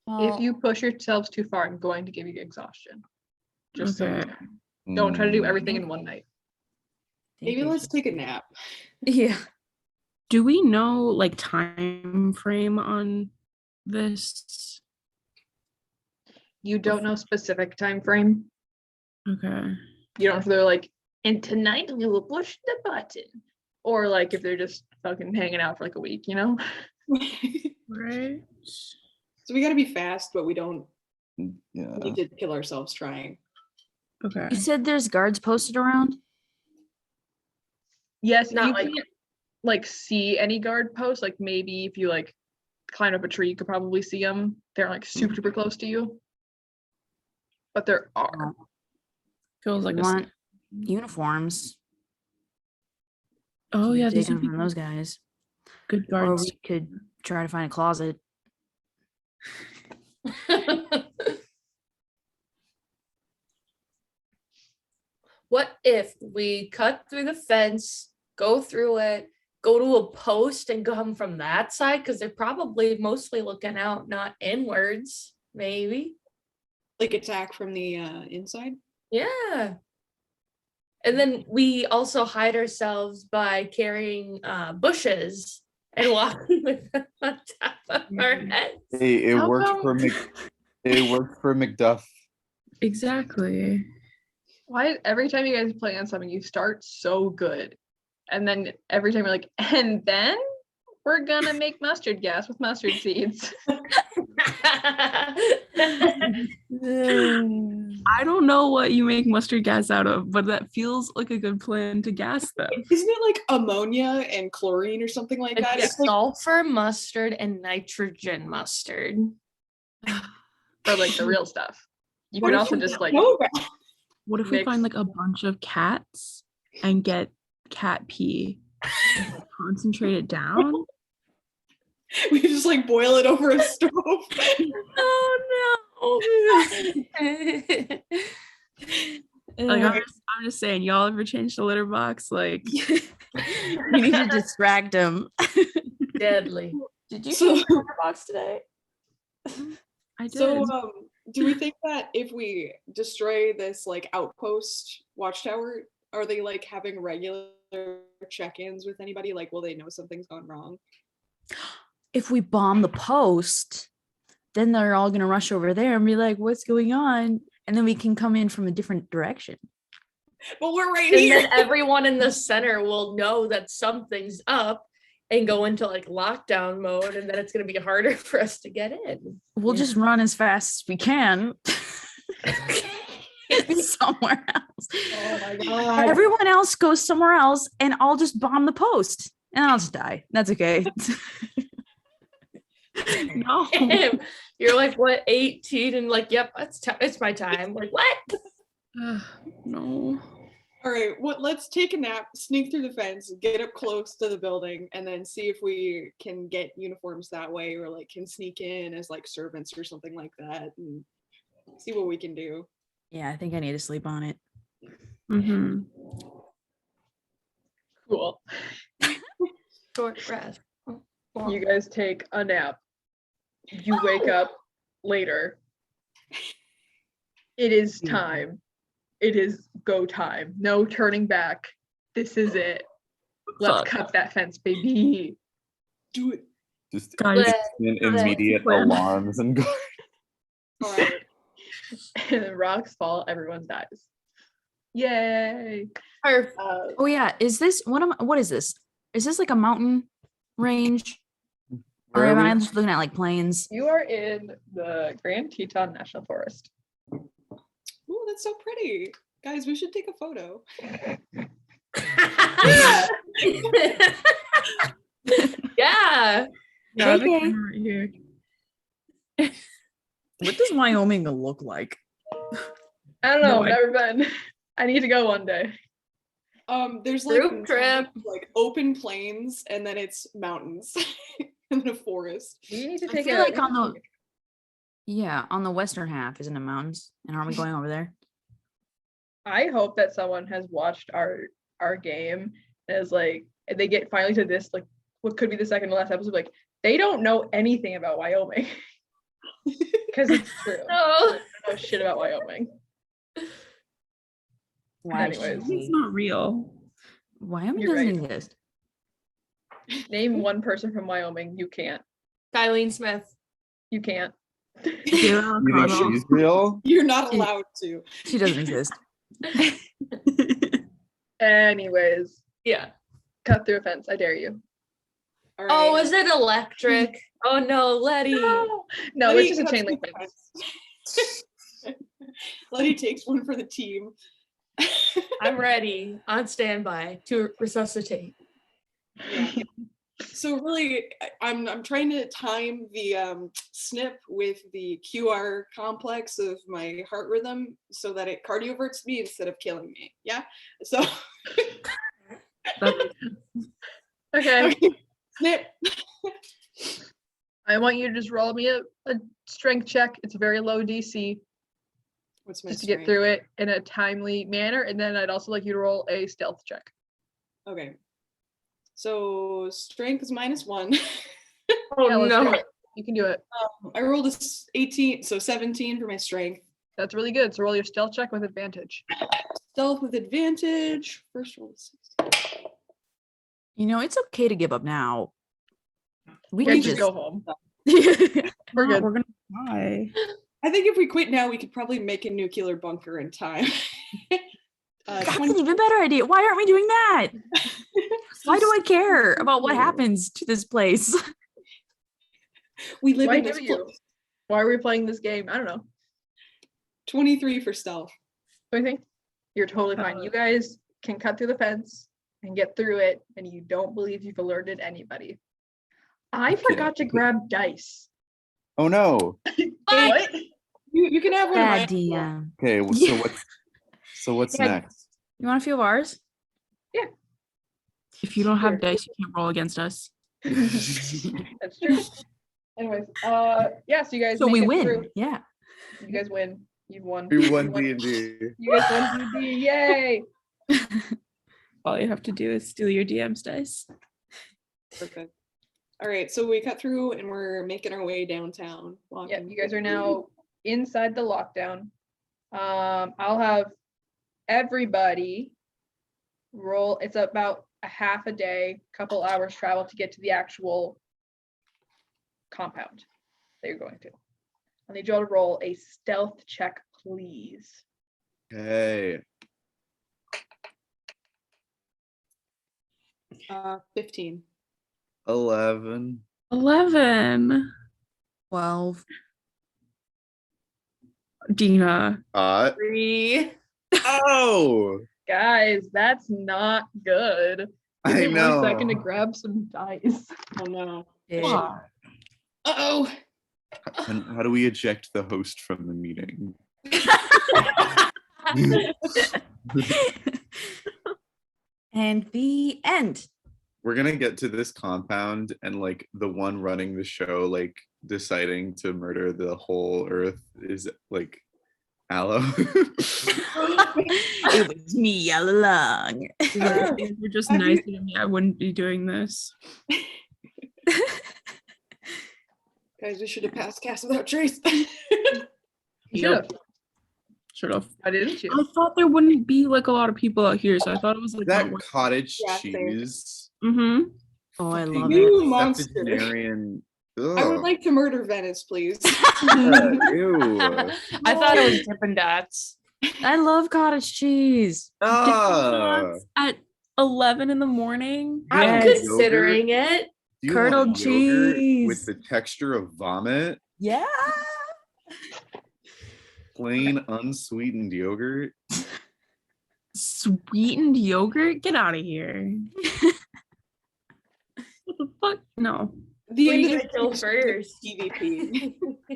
If you push yourselves too far, I'm going to give you exhaustion. Just so you Okay. know. Don't try to do Mm, everything in one night. Maybe let's take a nap. Yeah. Do we know like time frame on this? You don't know specific time frame. Okay. You don't know if they're like, and tonight we will push the button. Or like if they're just fucking hanging out for like a week, you know? Right. So we got to be fast, but we don't yeah. need to kill ourselves trying. Okay. You said there's guards posted around? Yes, Not you like- can't like see any guard posts. Like maybe if you like climb up a tree, you could probably see them. They're like super close to you. But there are. Feels like We a want uniforms. Oh yeah, these Take would them be from those guys. good Or guards. we could try to find a closet. What if we cut through the fence, go through it, go to a post and come from that side? Because they're probably mostly looking out, not inwards, maybe. Like attack from the inside. Yeah. And then we also hide ourselves by carrying bushes and walking with them on top of our heads. Hey, it How worked come- for it worked for Macduff. Exactly. Why every time you guys play on something, you start so good. And then every time you're like, and then we're gonna make mustard gas with mustard seeds. I don't know what you make mustard gas out of, but that feels like a good plan to gas them. Isn't it like ammonia and chlorine or something like that? It's It's like sulfur mustard and nitrogen mustard. Or like the real stuff. You what could if also we just like know that? What if we mix- find like a bunch of cats and get cat pee, and concentrate it down? We just like boil it over a stove. Oh Like I'm just saying, y'all ever changed the litter box? Like You need to distract him. Deadly. Did you So- change the litter box today? I did. So do we think that if we destroy this like outpost watchtower, are they like having regular check-ins with anybody? Like, will they know something's gone wrong? If we bomb the post, then they're all gonna rush over there and be like, "What's going on?" And then we can come in from a different direction. But we're right And here. then everyone in the center will know that something's up and go into like lockdown mode, and then it's going to be harder for us to get in. We'll just run as fast as we can somewhere else. oh my god. Everyone else goes somewhere else, and I'll just bomb the post, and I'll just die. That's okay. No. You're like, what, 18? And like, yep, it's my time. Like, what? No. All right, let's take a nap, sneak through the fence, get up close to the building, and then see if we can get uniforms that way, or like can sneak in as like servants or something like that, and see what we can do. Yeah, I think I need to sleep on it. Mm-hmm. Cool. Short rest. You guys take a nap. You wake up later. It is time. It is go time. No turning back. This is it. Let's Fuck. cut that fence, baby. Do it. Just Guys, immediate plan. alarms and go. All right. And then rocks fall. Everyone dies. Yay. Perfect. Oh yeah, is this what is this? Is this like a mountain range? Or Where am are I we? just looking at like plains? You are in the Grand Teton National Forest. Oh, that's so pretty. Guys, we should take a photo. Yeah. Yeah, the Okay. camera right here. What does Wyoming look like? I don't know. No, I- Never been. I need to go one day. There's like Group trip. like open plains, and then it's mountains, and then a forest. We need to I take feel a like on the western half isn't it mountains? And aren't we going over there? I hope that someone has watched our game and is like, and they get finally to this, like, what could be the second to last episode, like, they don't know anything about Wyoming. Because it's true. No. They don't know shit about Wyoming. Why Anyways. should It's we? not real. Wyoming You're doesn't right. exist. Name one person from Wyoming. You can't. Kylene Smith. You can't. Taylor You think O'Connell. she's real? You're not allowed to. She doesn't exist. Anyways, Yeah. cut through a fence. I dare you. All Oh, right. is it electric? Oh no, Letty. No, Letty it's just a cuts chain link the fence. Letty takes one for the team. I'm ready, on standby to resuscitate. Yeah. So really, I'm trying to time the snip with the QR complex of my heart rhythm so that it cardioverts me instead of killing me. Yeah. So Okay. okay. Snip. I want you to just roll me a strength check. It's a very low DC What's my just to get strength? through it in a timely manner. And then I'd also like you to roll a stealth check. Okay. So strength is -1. Oh Yeah, let's do no. it. You can do it. I rolled a 18, so 17 for my strength. That's really good. So roll your stealth check with advantage. Stealth with advantage. First roll is 16. You know, it's okay to give up now. We We can can just just go home. We're good. We're gonna die. I think if we quit now, we could probably make a nuclear bunker in time. That's 20 an even better idea. Why aren't we doing that? Why do I care about what stupid. happens to this place? We live Why in do this you? place. Why are we playing this game? I don't know. 23 for stealth. What do you think? You're totally fine. You guys can cut through the fence and get through it, and you don't believe you've alerted anybody. I forgot to grab dice. Oh no. What? You can have one of Bad mine. DM. Okay, well, so what's Yeah. next? You want a few of ours? If you don't have Sure. dice, you can't roll against us. That's true. Anyways, yeah, so you guys So make we it win. through. Yeah. You guys win. You won. We You won won. D&D. You guys won D&D. Yay! All you have to do is steal your DM's dice. Perfect. All right, so we cut through and we're making our way downtown. Yeah, walking. you guys are now inside the lockdown. I'll have everybody roll. It's about a half a day, couple hours travel to get to the actual compound that you're going to. I need you all to roll a stealth check, please. Hey, 15. 11. 11. 12. Dina. 3. Oh, Guys, that's not good. I Give me know. 1 second to grab some dice. Oh no. Yeah. Uh-oh. And how do we eject the host from the meeting? And the end. We're gonna get to this compound and like the one running the show like deciding to murder the whole earth is like Aloe. It was me all along. If you were just nicer to me, I wouldn't be doing this. Guys, we should have passed cast without trace. You should have. Should have. Why didn't you? I thought there wouldn't be like a lot of people out here, so I thought it was like That cottage Yeah, same. cheese. Mm-hmm. Oh, I fucking love You it. monster. septuagenarian- I would Ugh. like to murder Venice, please. Ew. I thought it was Dippin' Dots. I love cottage cheese. Ah. At 11 in the morning. I'm Yes. considering it. Do you Curdled want yogurt cheese. with the texture of vomit? Yeah. Plain unsweetened yogurt? Sweetened yogurt? Get out of here. What the fuck? No. The What are end you of gonna kill the first? PvP.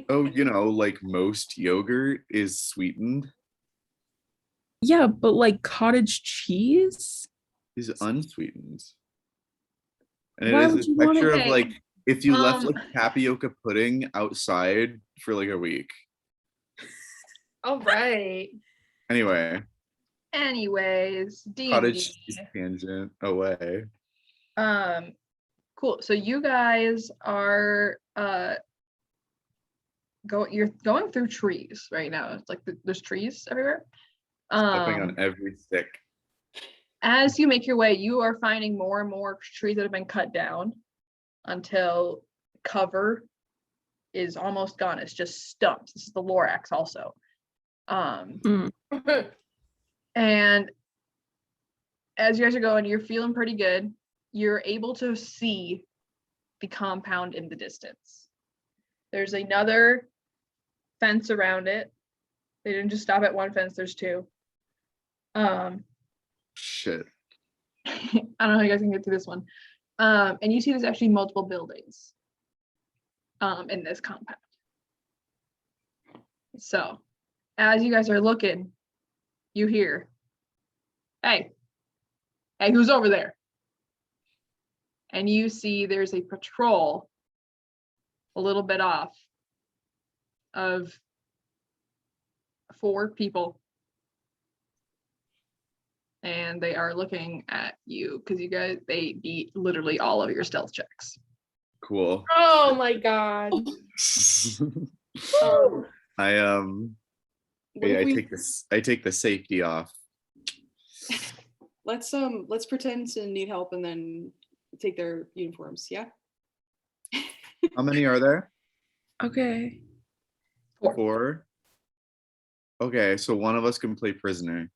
Oh, you know, like most yogurt is sweetened, Yeah, but like cottage cheese? is unsweetened. And Why it would is you the want texture it? of like if you left Um, like tapioca pudding outside for like a week. All right. Anyway, Anyways, Cottage D&D. cheese tangent away. Cool. So you guys are you're going through trees right now. It's like there's trees everywhere. Stepping on every stick. As you make your way, you are finding more and more trees that have been cut down until cover is almost gone. It's just stumps. This is the Lorax also. And as you guys are going, you're feeling pretty good. You're able to see the compound in the distance. There's another fence around it. They didn't just stop at one fence, there's two. Shit. I don't know how you guys can get through this one. And you see there's actually multiple buildings in this compound. So as you guys are looking, you hear, hey, who's over there? And you see there's a patrol a little bit off of 4 people. And they are looking at you because they beat literally all of your stealth checks. Cool. Oh my god. I What if we- I take the safety off. Let's pretend to need help and then take their uniforms. Yeah. How many are there? Okay. 4. Okay, so one of us can play prisoner.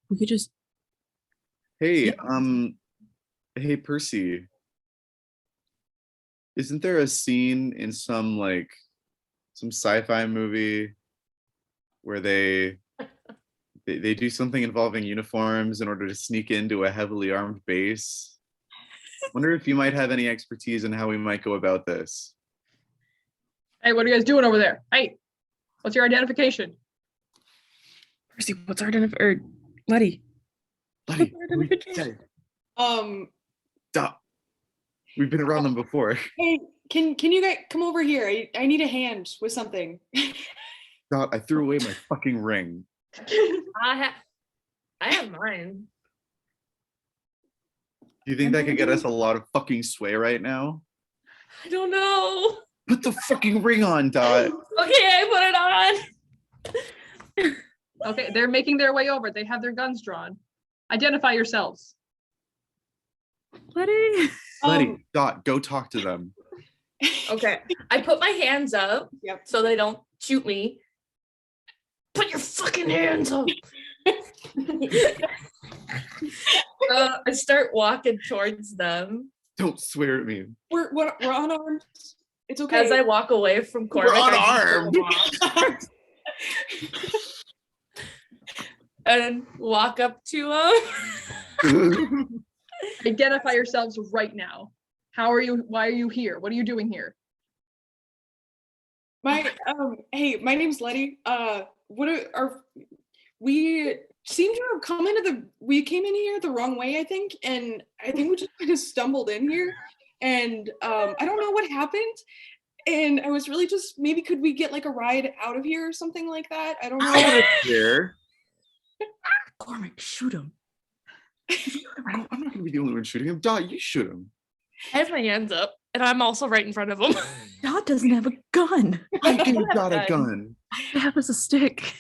We could just Hey, Yeah. Hey Percy. Isn't there a scene in some sci-fi movie where they do something involving uniforms in order to sneak into a heavily armed base? Wonder if you might have any expertise in how we might go about this. Hey, what are you guys doing over there? Hey, what's your identification? Percy, what's our Letty. Buddy, stop. We've been around them before. Hey, can you guys come over here? I need a hand with something. God, I threw away my fucking ring. I have mine. Do you think that could get us a lot of fucking sway right now? I don't know. Put the fucking ring on, Dot. Okay, I put it on. Okay, they're making their way over. They have their guns drawn. Identify yourselves. Letty. Letty, Dot, go talk to them. Okay, I put my hands up Yep. so they don't shoot me. Put your fucking hands up. I start walking towards them. Don't swear at me. We're unarmed. It's okay. As I walk away from Cormac, I just pull them off and walk up to him. Identify yourselves right now. Why are you here? What are you doing here? Hey, my name's Letty. We seem to have we came in here the wrong way, I think, and I think we just kind of stumbled in here, and I don't know what happened, and I was really just, maybe could we get like a ride out of here or something like that? I don't know. Here. Cormac, shoot him. I'm not gonna be the only one shooting him. Dot, you shoot him. I have my hands up, and I'm also right in front of him. Dot doesn't have a gun. I do have got a gun. gun. I have as a stick.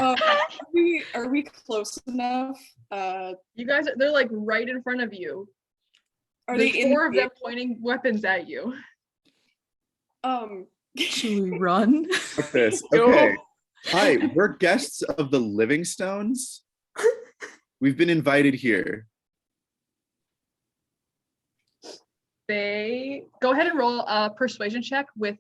Are we close enough? You guys, they're like right in front of you. Are There's they in 4 of the them pointing weapons at you. Should we run? Like this. Okay. Hi, we're guests of the Livingstones. We've been invited here. They go ahead and roll a persuasion check with.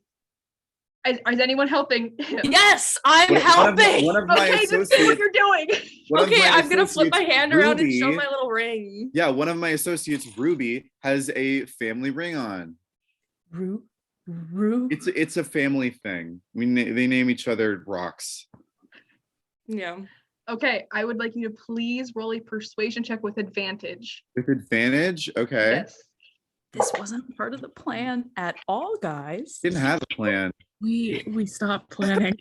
Is anyone helping him? Yes, I'm One of helping. my Okay, just do what associates. you're doing. one of Okay, my I'm gonna flip my associates, hand around and show Ruby- my little ring. Yeah, one of my associates, Ruby, has a family ring on. Rue. It's a family thing. They name each other rocks. Yeah. Okay, I would like you to please roll a persuasion check with advantage. With advantage? Okay. Yes. This wasn't part of the plan at all, guys. Didn't have a plan. We stopped planning.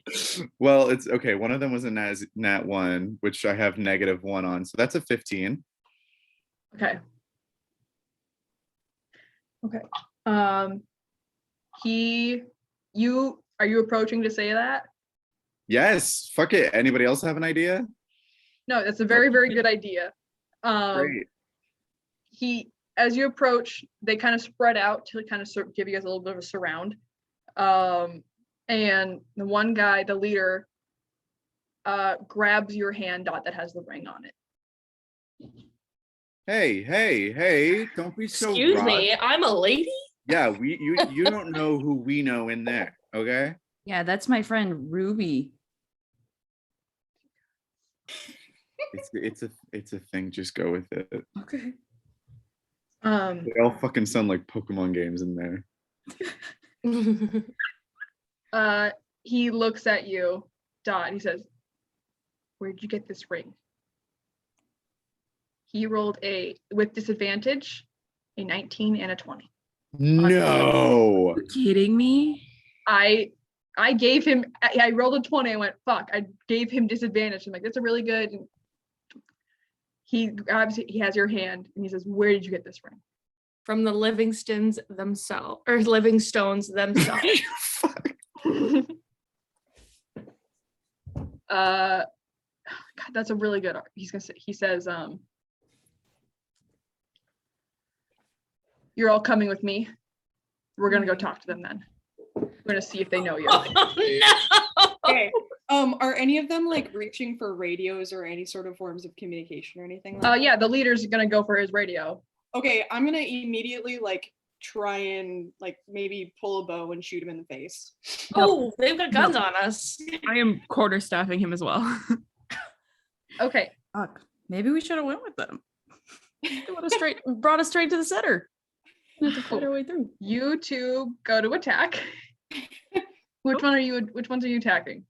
Well, it's okay. One of them was a nat 1, which I have -1 on. So that's a 15. Okay. Okay. Are you approaching to say that? Yes. Fuck it. Anybody else have an idea? No, that's a very, very good idea. Great. As you approach, they kind of spread out to kind of give you guys a little bit of a surround. And the one guy, the leader, grabs your hand, Dot, that has the ring on it. Hey, don't be so Excuse me, rough. I'm a lady? Yeah, you don't know who we know in there, okay? Yeah, that's my friend Ruby. It's a thing, just go with it. Okay. They all fucking sound like Pokemon games in there. He looks at you, Dot, he says, "Where'd you get this ring?" He rolled with disadvantage, a 19 and a 20. No. Are you kidding me? I gave him, I rolled a 20, I went, fuck, I gave him disadvantage. I'm like, that's a really good. He has your hand and he says, "Where did you get this ring?" From the Livingstones themselves, or Livingstones themselves. God, that's a really good. He says, "You're all coming with me. We're gonna go talk to them then. We're gonna see if they know you." Oh no! Okay. Are any of them like reaching for radios or any sort of forms of communication or anything like that? Yeah, the leader's gonna go for his radio. Okay, I'm gonna immediately like try and like maybe pull a bow and shoot him in the face. Oh, they've got guns on us. I am quarterstaffing him as well. Okay. Fuck. Maybe we should have went with them. They would have brought us straight to the center. We have to fight our way through. You two go to attack. Which ones are you attacking?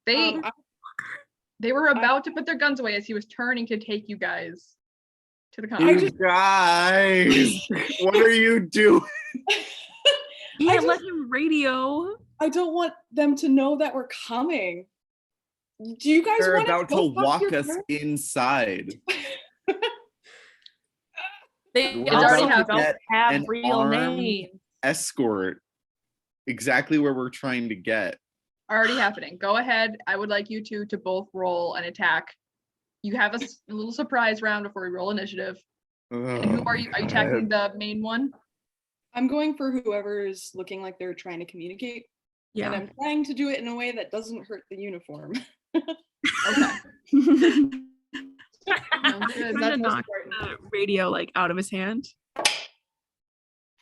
They were about to put their guns away as he was turning to take you guys to the conference. You guys, what are you doing? Can't let him radio. I don't want them to know that we're coming. Do you guys They're want about to walk us friends? inside. They We're already about to have get have an real armed names. escort exactly where we're trying to get. Already happening. Go ahead. I would like you two to both roll an attack. You have a little surprise round before we roll initiative. And who are you? Are you attacking the main one? I'm going for whoever is looking like they're trying to communicate. And Yeah. I'm trying to do it in a way that doesn't hurt the uniform. Okay. Sounds good. Trying to That's most knock important. the radio like out of his hand.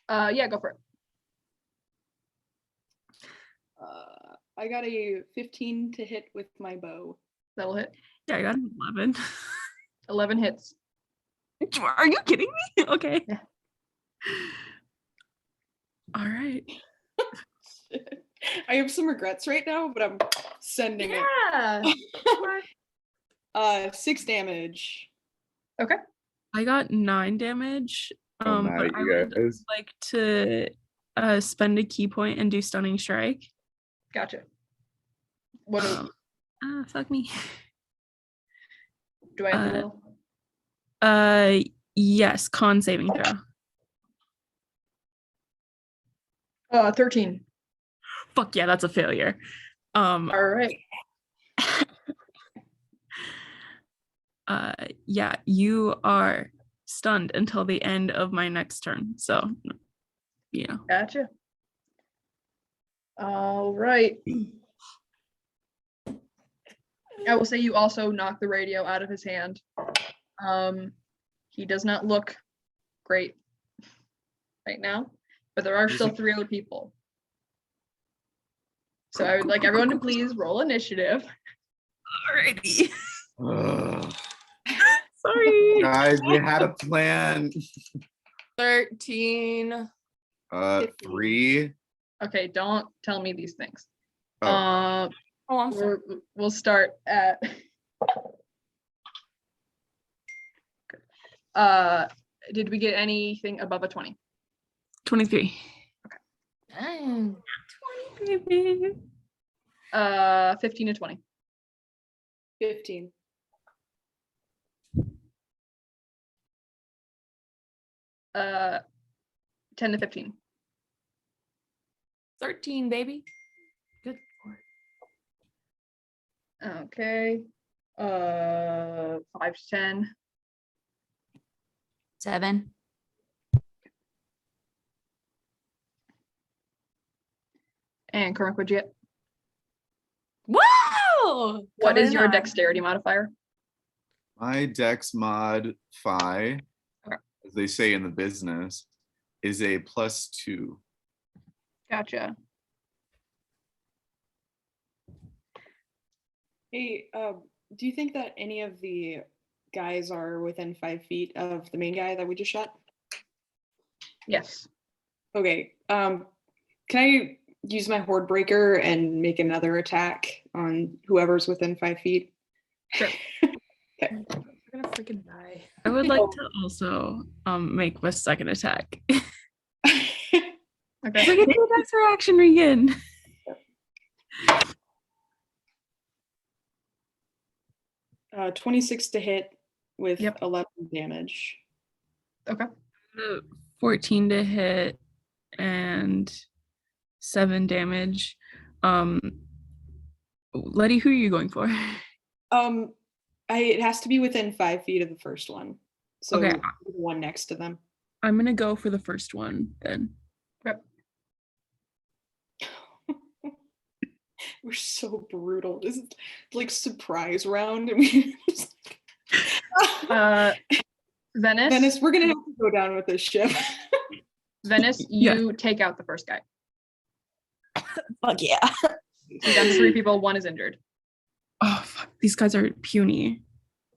Yeah, go for it. I got a 15 to hit with my bow. That'll hit. Yeah, I got an 11. 11 hits. Are you kidding me? Okay. Yeah. All right. I have some regrets right now, but I'm sending Yeah. it. 6 damage. I got 9 damage. I'm mad But at I you would guys. like to spend a key point and do stunning strike. Gotcha. What Fuck me. do I have to roll? Yes, con saving throw. 13. Fuck yeah, that's a failure. All right. Yeah, you are stunned until the end of my next turn. So, yeah. Gotcha. All right. I will say you also knocked the radio out of his hand. He does not look great right now, but there are still 3 other people. So I would like everyone to please roll initiative. Alrighty. Ugh. Sorry. Guys, we had a plan. 13. 3. Okay, don't tell me these things. Oh. Oh, I'm sorry. We'll start at did we get anything above a 20? 23. Dang. Baby. 15 to 20. 15. Uh, 10 to 15. 13, baby. Good lord. Okay. 5 to 10. 7. And Cormac, what'd you get? Wow! What is Coming your on. dexterity modifier? My Dex mod phi, Okay. as they say in the business, is a +2. Gotcha. Hey, do you think that any of the guys are within 5 feet of the main guy that we just shot? Yes. Okay. Can I use my horde breaker and make another attack on whoever's within 5 feet? Sure. Okay. We're gonna freaking die. I would like to also make my second attack. Okay. Forget the next reaction, Regan. 26 to hit with Yep. 11 damage. Okay. 14 to hit and 7 damage. Letty, who are you going for? It has to be within 5 feet of the first one. So Okay. the one next to them. I'm gonna go for the first one then. Yep. We're so brutal. This is like surprise round. And we just Venice. Venice, we're gonna have to go down with this ship. Venice, Yeah. you take out the first guy. Fuck yeah. So you got 3 people, 1 is injured. Oh fuck, these guys are puny.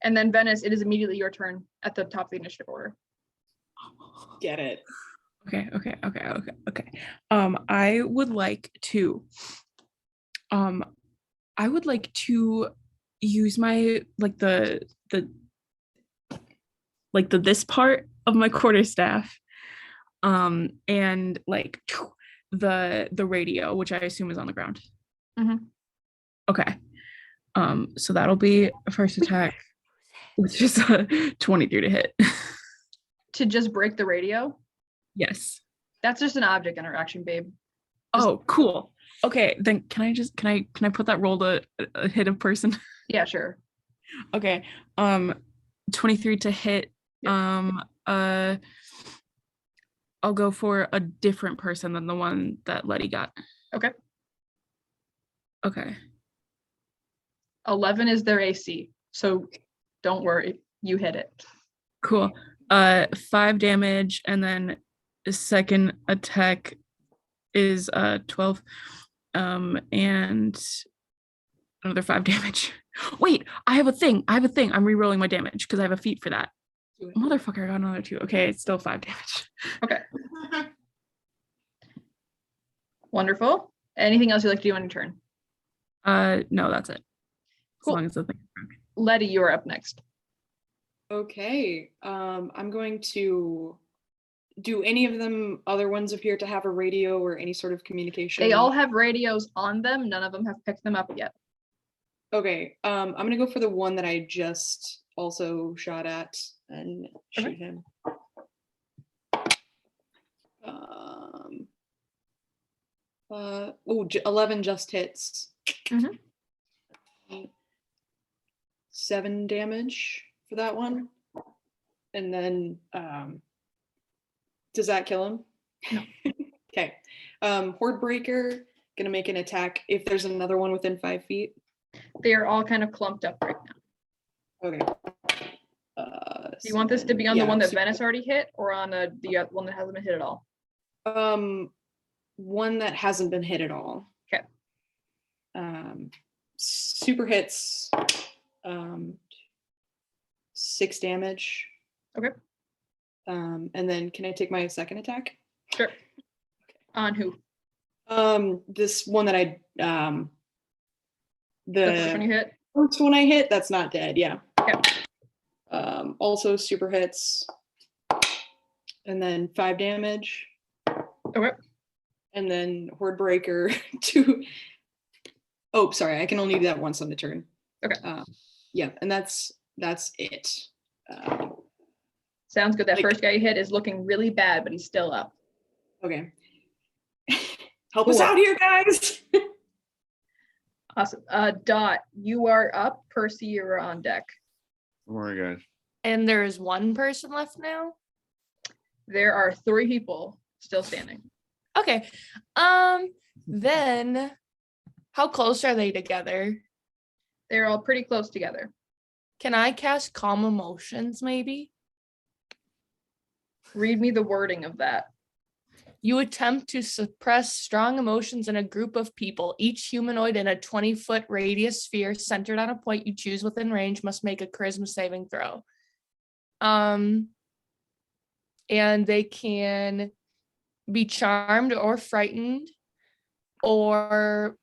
And then Venice, it is immediately your turn at the top of the initiative order. Get it. Okay. I would like to use my the this part of my quarterstaff and like the radio, which I assume is on the ground. Mhm. Okay. So that'll be a first attack, which is a 23 to hit. To just break the radio, Yes. that's just an object interaction, babe. Just- Oh, cool. Okay, then can I put that roll to hit a person? Yeah, sure. Okay. 23 to hit. Yep. I'll go for a different person than the one that Letty got. Okay. Okay. 11 is their AC, so don't worry, you hit it. Cool. 5 damage, and then the second attack is 12. And another 5 damage. Wait, I have a thing. I'm re-rolling my damage because I have a feat for that. Motherfucker, I got another 2. Okay, it's still 5 damage. Okay. Wonderful. Anything else you'd like to do on your turn? No, that's it. Cool. As long as the thing is broken. Letty, you are up next. Okay. I'm going to do any of them other ones appear to have a radio or any sort of communication? They all have radios on them. None of them have picked them up yet. Okay. I'm gonna go for the one that I just also shot at and shoot Okay. him. 11 just hits. Mhm. 7 damage for that one. And then does that kill him? No. Okay. Horde Breaker, gonna make an attack if there's another one within 5 feet. They are all kind of clumped up right now. Okay. Do you want this to be on the yeah, one that so- Venice already hit, or on the one that hasn't been hit at all? One that hasn't been hit at all. Okay. Super hits. 6 damage. Okay. And then can I take my second attack? Sure. On who? This one that I The first one you hit? first one I hit, that's not dead, yeah. Okay. Also super hits. And then 5 damage. Okay. and then Horde Breaker to. Oh, sorry, I can only do that once on the turn. Okay. Yeah, and that's it. Sounds good. That Like- first guy you hit is looking really bad, but he's still up. Okay. Help us Cool. out here, guys. Awesome. Dot, you are up. Percy, you're on deck. Oh my gosh. And there's one person left now. There are 3 people still standing. Okay. Then how close are they together? They're all pretty close together. Can I cast Calm Emotions, maybe? Read me the wording of that. You attempt to suppress strong emotions in a group of people. Each humanoid in a 20-foot radius sphere centered on a point you choose within range must make a charisma saving throw. And they can be charmed or frightened or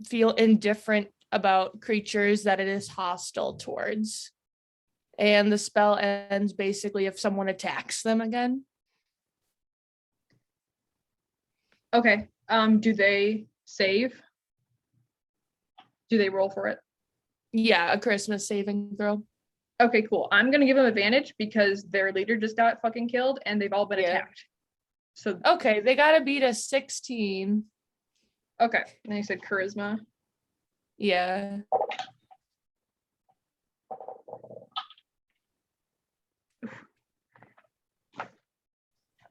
feel indifferent about creatures that it is hostile towards. And the spell ends basically if someone attacks them again. Okay. Do they save? Do they roll for it? Yeah, a Christmas saving throw. Okay, cool. I'm gonna give them advantage because their leader just got fucking killed and they've all been Yeah. attacked. So Okay, they gotta beat a 16. okay. And you said charisma. Yeah.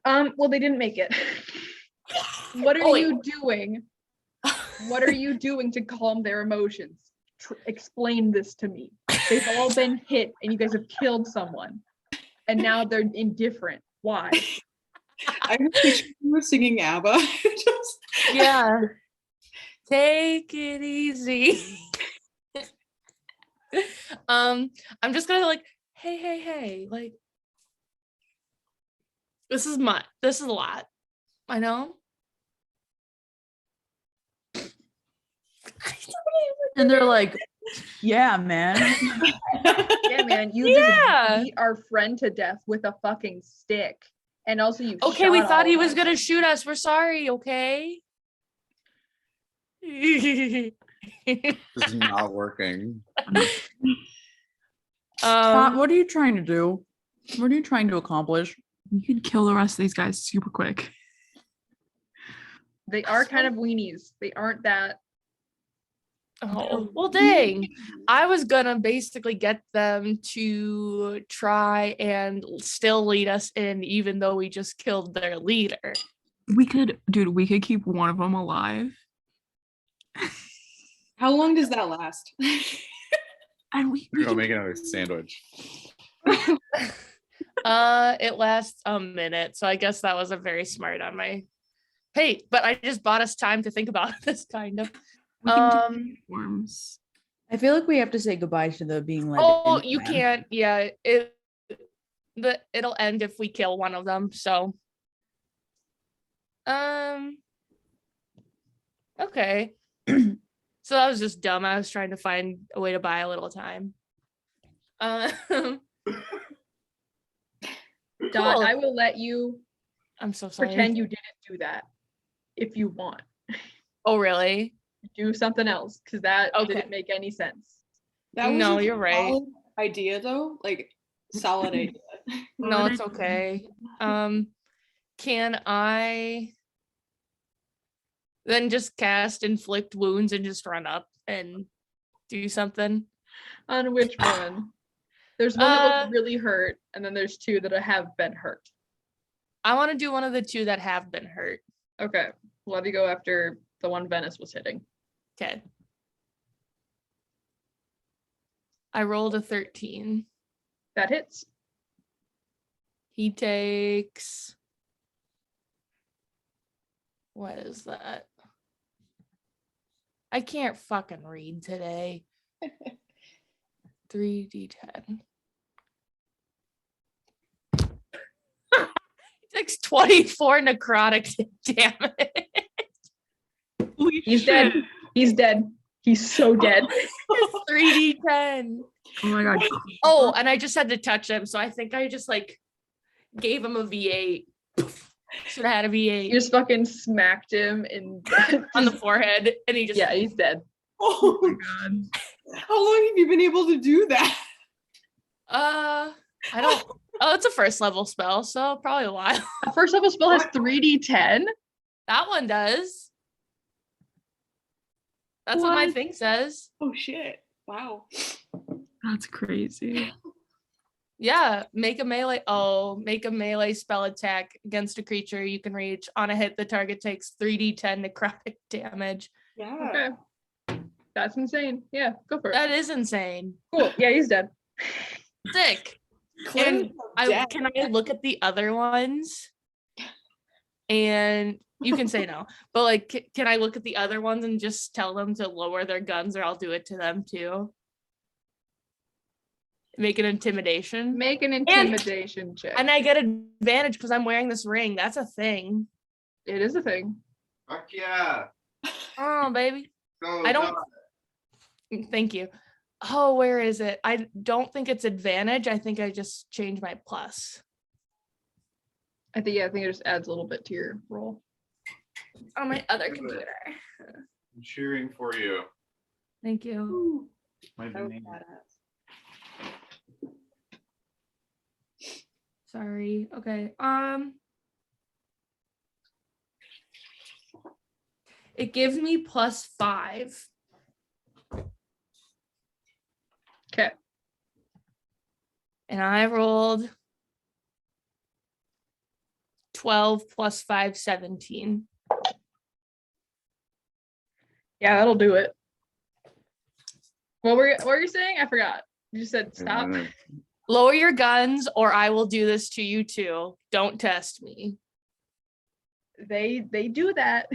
Well, they didn't make it. What are Oh, wait. you doing? What are you doing to calm their emotions? Explain this to me. They've all been hit and you guys have killed someone. And now they're indifferent. Why? I was picturing you singing ABBA. Just- Yeah. Take it easy. I'm just gonna like, hey, like this is a lot. I know. And they're like, yeah, man. Yeah, man, you Yeah. just beat our friend to death with a fucking stick. And also you Okay, we shot thought all he of was us. gonna shoot us. We're sorry, okay? This is not working. What are you trying to do? What are you trying to accomplish? We could kill the rest of these guys super quick. They are kind of weenies. They aren't that. Oh, well, dang. I was gonna basically get them to try and still lead us in, even though we just killed their leader. We could keep one of them alive. How long does that last? And we We're gonna can make another sandwich. It lasts a minute, so I guess that wasn't very smart on my. Hey, but I just bought us time to think about this, kind of. we can do uniforms. I feel like we have to say goodbye to the being led. Oh, in you plan. can't. Yeah, it'll end if we kill one of them. So, okay. So that was just dumb. I was trying to find a way to buy a little time. Dot, Cool. I will let you I'm so sorry. pretend you didn't do that if you want. Oh, really? Do something else because that Okay. didn't make any sense. That was No, a you're right. solid idea though, like solid idea. No, What it's I- okay. Can I then just cast inflict wounds and just run up and do something? On which one? There's one that Uh, looks really hurt, and then there's 2 that have been hurt. I want to do one of the 2 that have been hurt. Okay, we'll have you go after the one Venice was hitting. Okay. I rolled a 13. That hits. He takes. What is that? I can't fucking read today. 3d10. He takes 24 necrotic damage. Holy He's shit. dead. He's dead. He's so dead. It's 3d10. Oh my god. Oh, and I just had to touch him, so I think I just like gave him a V8. Should have had a You V8 just fucking smacked him in on the forehead, and he just yeah, he's dead. Oh, God. how long have you been able to do that? I don't. Oh, it's a first level spell, so probably a while. The first level spell has 3d10. That one does. That's what my What? thing says. Oh shit! Wow. That's crazy. Yeah, make a melee spell attack against a creature you can reach. On a hit, the target takes 3d10 necrotic damage. Yeah. Okay. That's insane. Yeah, go for it. That is insane. Cool. Yeah, he's dead. Sick. Claire's And can I look at the other ones? And you can say no, but like, can I look at the other ones and just tell them to lower their guns, or I'll do it to them too? Make an intimidation. Make an intimidation check. And I get advantage because I'm wearing this ring. That's a thing. It is a thing. Fuck yeah. Oh, baby. Go, I don't- go. Thank you. Oh, where is it? I don't think it's advantage. I think I just changed my plus I think it just adds a little bit to your roll. on my other computer. I'm cheering for you. Thank you. Ooh, My that was name. badass. Sorry. Okay. It gives me +5. Okay. And I rolled 12 + 5, 17. Yeah, that'll do it. What were you saying? I forgot. You just said stop. Lower your guns or I will do this to you too. Don't test me. They do that.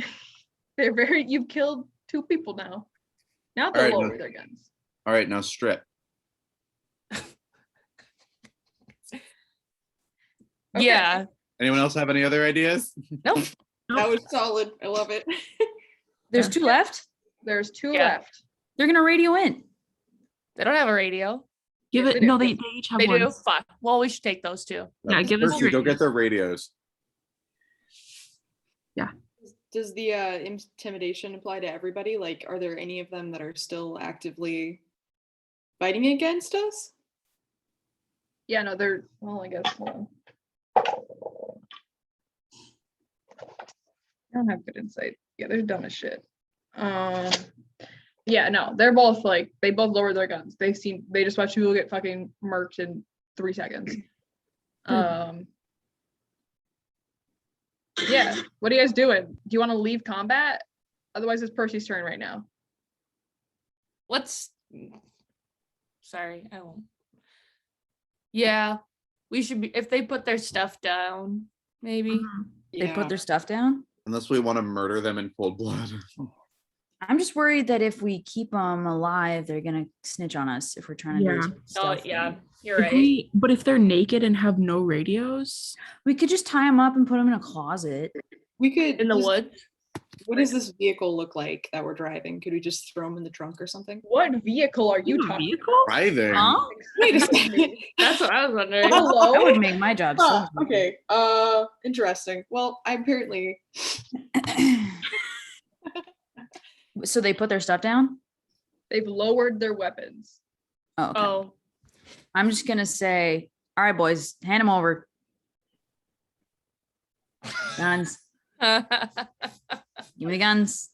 You've killed 2 people now. Now they'll Alright, lower no. their guns. All right, now strip. Okay. Yeah. Anyone else have any other ideas? Nope. That was solid. I love it. There's Yeah. 2 left. There's 2 Yeah. left. They're gonna radio in. They don't have a radio. Give Yes, it. they No, do. they each have They one. do? Fuck. Well, we should take those two. Yeah, give us Percy, your go get their radios. Does the intimidation apply to everybody? Like, are there any of them that are still actively fighting against us? Yeah, no, they're well, I guess. Hold on. I don't have good insight. Yeah, they're dumb as shit. Yeah, no, they're both like they both lowered their guns. They just watch people get fucking murked in 3 seconds. Yeah, what are you guys doing? Do you want to leave combat? Otherwise, it's Percy's turn right now. Sorry, I won't. Yeah, we should be, if they put their stuff down, maybe. Mhm. They put their stuff down. Unless we want to murder them in cold blood. I'm just worried that if we keep them alive, they're gonna snitch on us if we're trying to do Yeah. this Oh, stealth yeah, thing. you're If right. but if they're naked and have no radios, We could just tie them up and put them in a closet. We could. In the does- woods. What does this vehicle look like that we're driving? Could we just throw them in the trunk or something? What vehicle are you a talking vehicle? Driving. Huh? Wait a second. That's what I was wondering. Hello? That would make my job so Huh, much okay. Interesting. Well, I apparently. So they put their stuff down? They've lowered their weapons. Oh, okay. Oh, I'm just gonna say, all right, boys, hand them over. Guns. Give me the guns.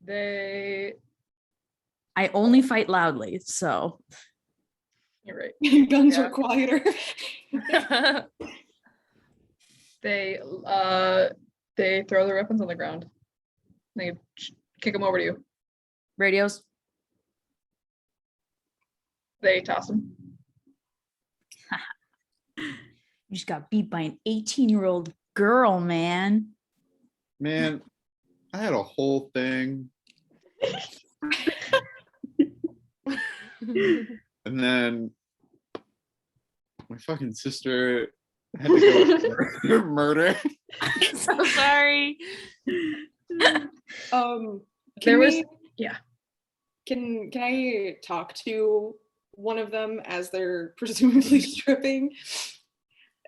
They I only fight loudly, so you're right. Guns Yeah. are quieter. They throw their weapons on the ground. They kick them over to you. radios. They toss them. You just got beat by an 18-year-old girl, man. Man, I had a whole thing. And then my fucking sister had to go murder. So sorry. Can There was- we- yeah. Can I talk to one of them as they're presumably stripping?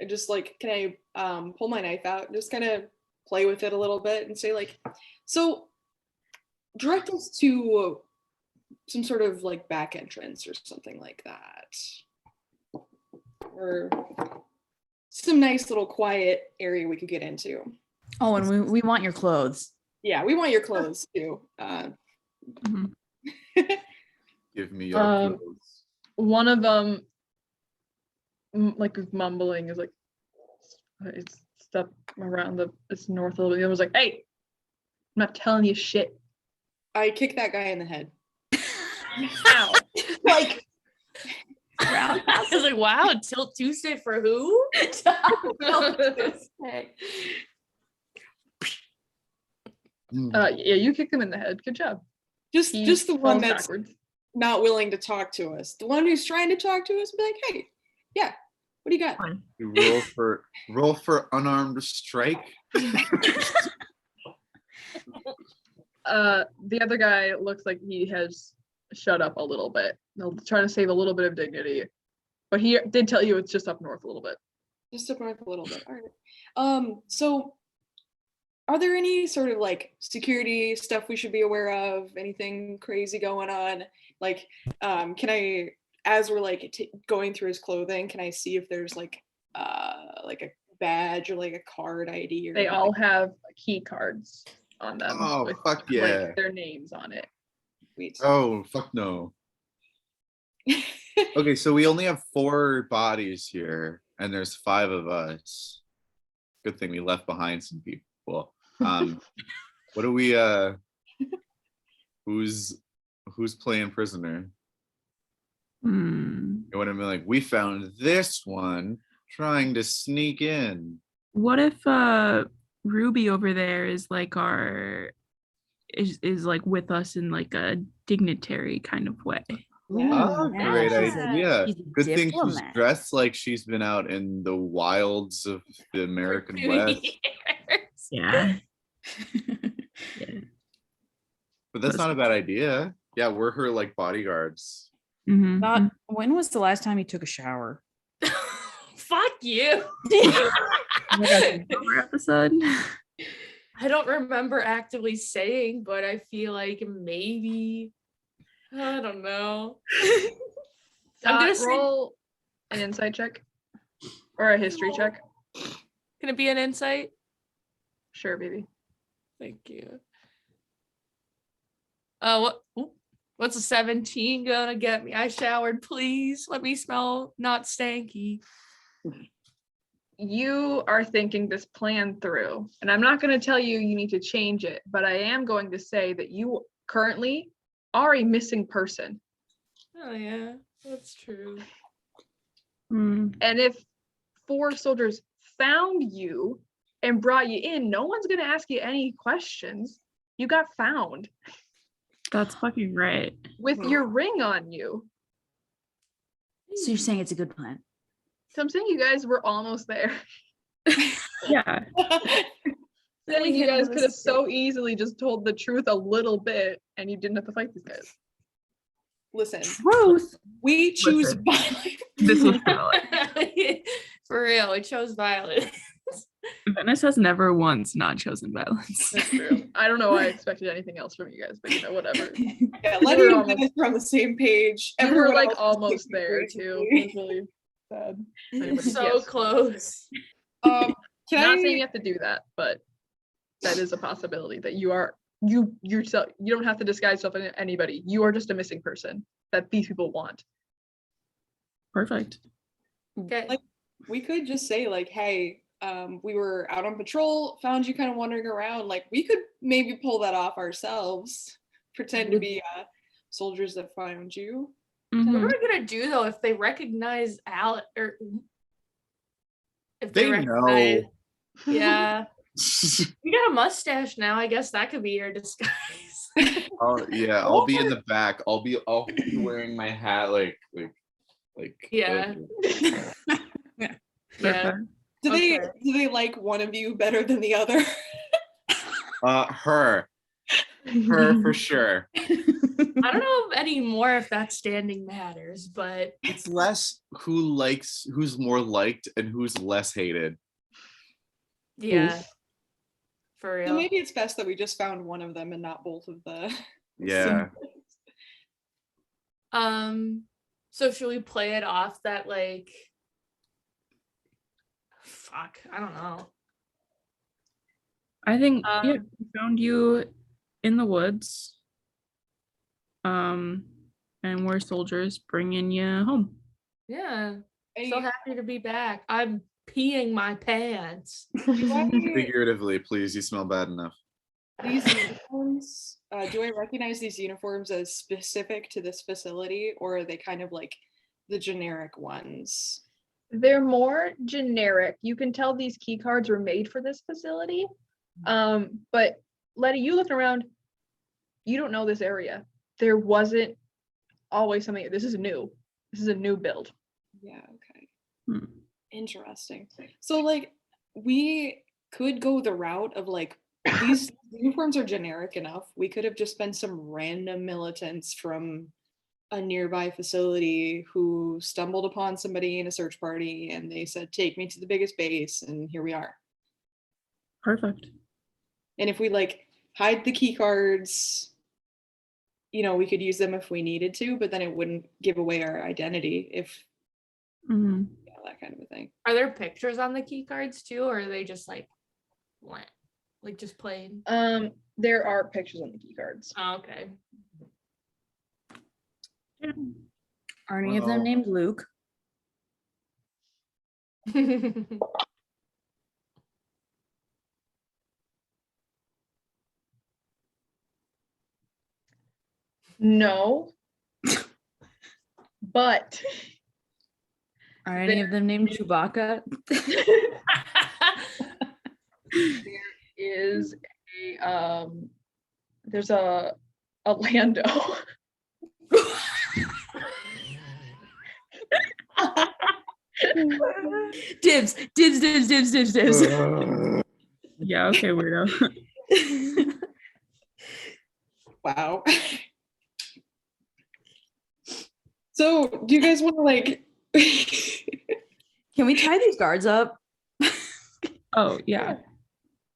I just like, can I pull my knife out and just kind of play with it a little bit and say like, so direct us to some sort of like back entrance or something like that. Or some nice little quiet area we could get into. Oh, and we want your clothes. Yeah, we want your clothes too. Mhm. Give me your Um, clothes. One of them, like mumbling, is like, it's stuff around it's north a little bit. The other was like, hey, I'm not telling you shit. I kick that guy in the head. Ow. Like, I was like, wow, Tilt Tuesday for who? Tilt Tuesday. Yeah, you kicked him in the head. Good job. Just He the one falls that's backwards. not willing to talk to us. The one who's trying to talk to us, be like, hey, yeah, what do you got? You roll for unarmed strike. The other guy looks like he has shut up a little bit. He'll try to save a little bit of dignity, but he did tell you it's just up north a little bit. Just up north a little bit. All right. So are there any sort of like security stuff we should be aware of? Anything crazy going on? Like, can I, as we're like going through his clothing, can I see if there's like a badge or like a card ID? Or They all have key cards on them Oh, with fuck yeah. like their names on it. Sweet. Oh, fuck no. Okay, so we only have 4 bodies here, and there's 5 of us. Good thing we left behind some people. What do we who's playing prisoner? Hmm. You want to be like, we found this one trying to sneak in. What if Ruby over there is like is like with us in like a dignitary kind of way? Oh, yeah, great she's a- idea. she's a Good thing she's diplomat. dressed like she's been out in the wilds of the American West. Yeah. But that's not a bad idea. Yeah, we're her like bodyguards. Mhm. Not, when was the last time you took a shower? Fuck you. Oh my God, summer episode. I don't remember actively saying, but I feel like maybe. I don't know. I'm gonna say- roll an insight check or a history check. Can it be an insight? Sure, baby. Thank you. What's a 17 gonna get me? I showered, please. Let me smell not stanky. You are thinking this plan through, and I'm not going to tell you you need to change it, but I am going to say that you currently are a missing person. Oh yeah, that's true. Hmm. And if 4 soldiers found you and brought you in, no one's going to ask you any questions. You got found That's fucking right. with your ring on you. So you're saying it's a good plan? So I'm saying you guys were almost there. Yeah. Saying you guys could have so easily just told the truth a little bit and you didn't have to fight these guys. Listen, Truth. we choose Listen. violence. This was valid. For real, we chose violence. Venice has never once not chosen violence. That's true. I don't know why I expected anything else from you guys, but you know, whatever. Yeah, We Letty were and almost- Dennis are on the same page. We were Everyone like else is almost thinking there crazy. too. It was really sad. Anyway, So yes. close. Can Not I? saying you have to do that, but that is a possibility that you are you yourself. You don't have to disguise yourself as anybody. You are just a missing person that these people want. Perfect. Okay. Like, we could just say like, hey, we were out on patrol, found you kind of wandering around. Like, we could maybe pull that off ourselves. Pretend to be soldiers that found you. What Mhm. are we gonna do though if they recognize Alec or if They recognize? know. Yeah, you got a mustache now. I guess that could be your disguise. Oh yeah, I'll be in the back. I'll be wearing my hat like Yeah. Yeah. Perfect. Do Okay. they like one of you better than the other? Her for sure. I don't know anymore if that standing matters, but It's less who's more liked and who's less hated. Yeah, Oof. for So real. maybe it's best that we just found one of them and not both of the. Yeah. So should we play it off that like fuck, I don't know. I think yeah, Um, we found you in the woods. And we're soldiers bringing you home. Yeah. So I- happy to be back. I'm peeing my pants. Do I, Figuratively, please. You smell bad enough. these uniforms, do I recognize these uniforms as specific to this facility, or are they kind of like the generic ones? They're more generic. You can tell these key cards were made for this facility. But Letty, you looking around, you don't know this area. There wasn't always something. This is new. This is a new build. Yeah, okay. Hmm. Interesting. So like we could go the route of like these uniforms are generic enough. We could have just been some random militants from a nearby facility who stumbled upon somebody in a search party and they said, take me to the biggest base, and here we are. Perfect. And if we like hide the key cards, we could use them if we needed to, but then it wouldn't give away our identity if Mhm. that kind of a thing. Are there pictures on the key cards too, or are they just like blank? Like just plain? There are pictures on the key cards. Oh, okay. Are any of them Well- named Luke? No. But Are any of them named Chewbacca? is there's a Lando. Dibs, dibs, dibs, dibs, dibs, dibs. Yeah, okay, weirdo. Wow. So do you guys want to like Can we tie these guards up? Oh, yeah.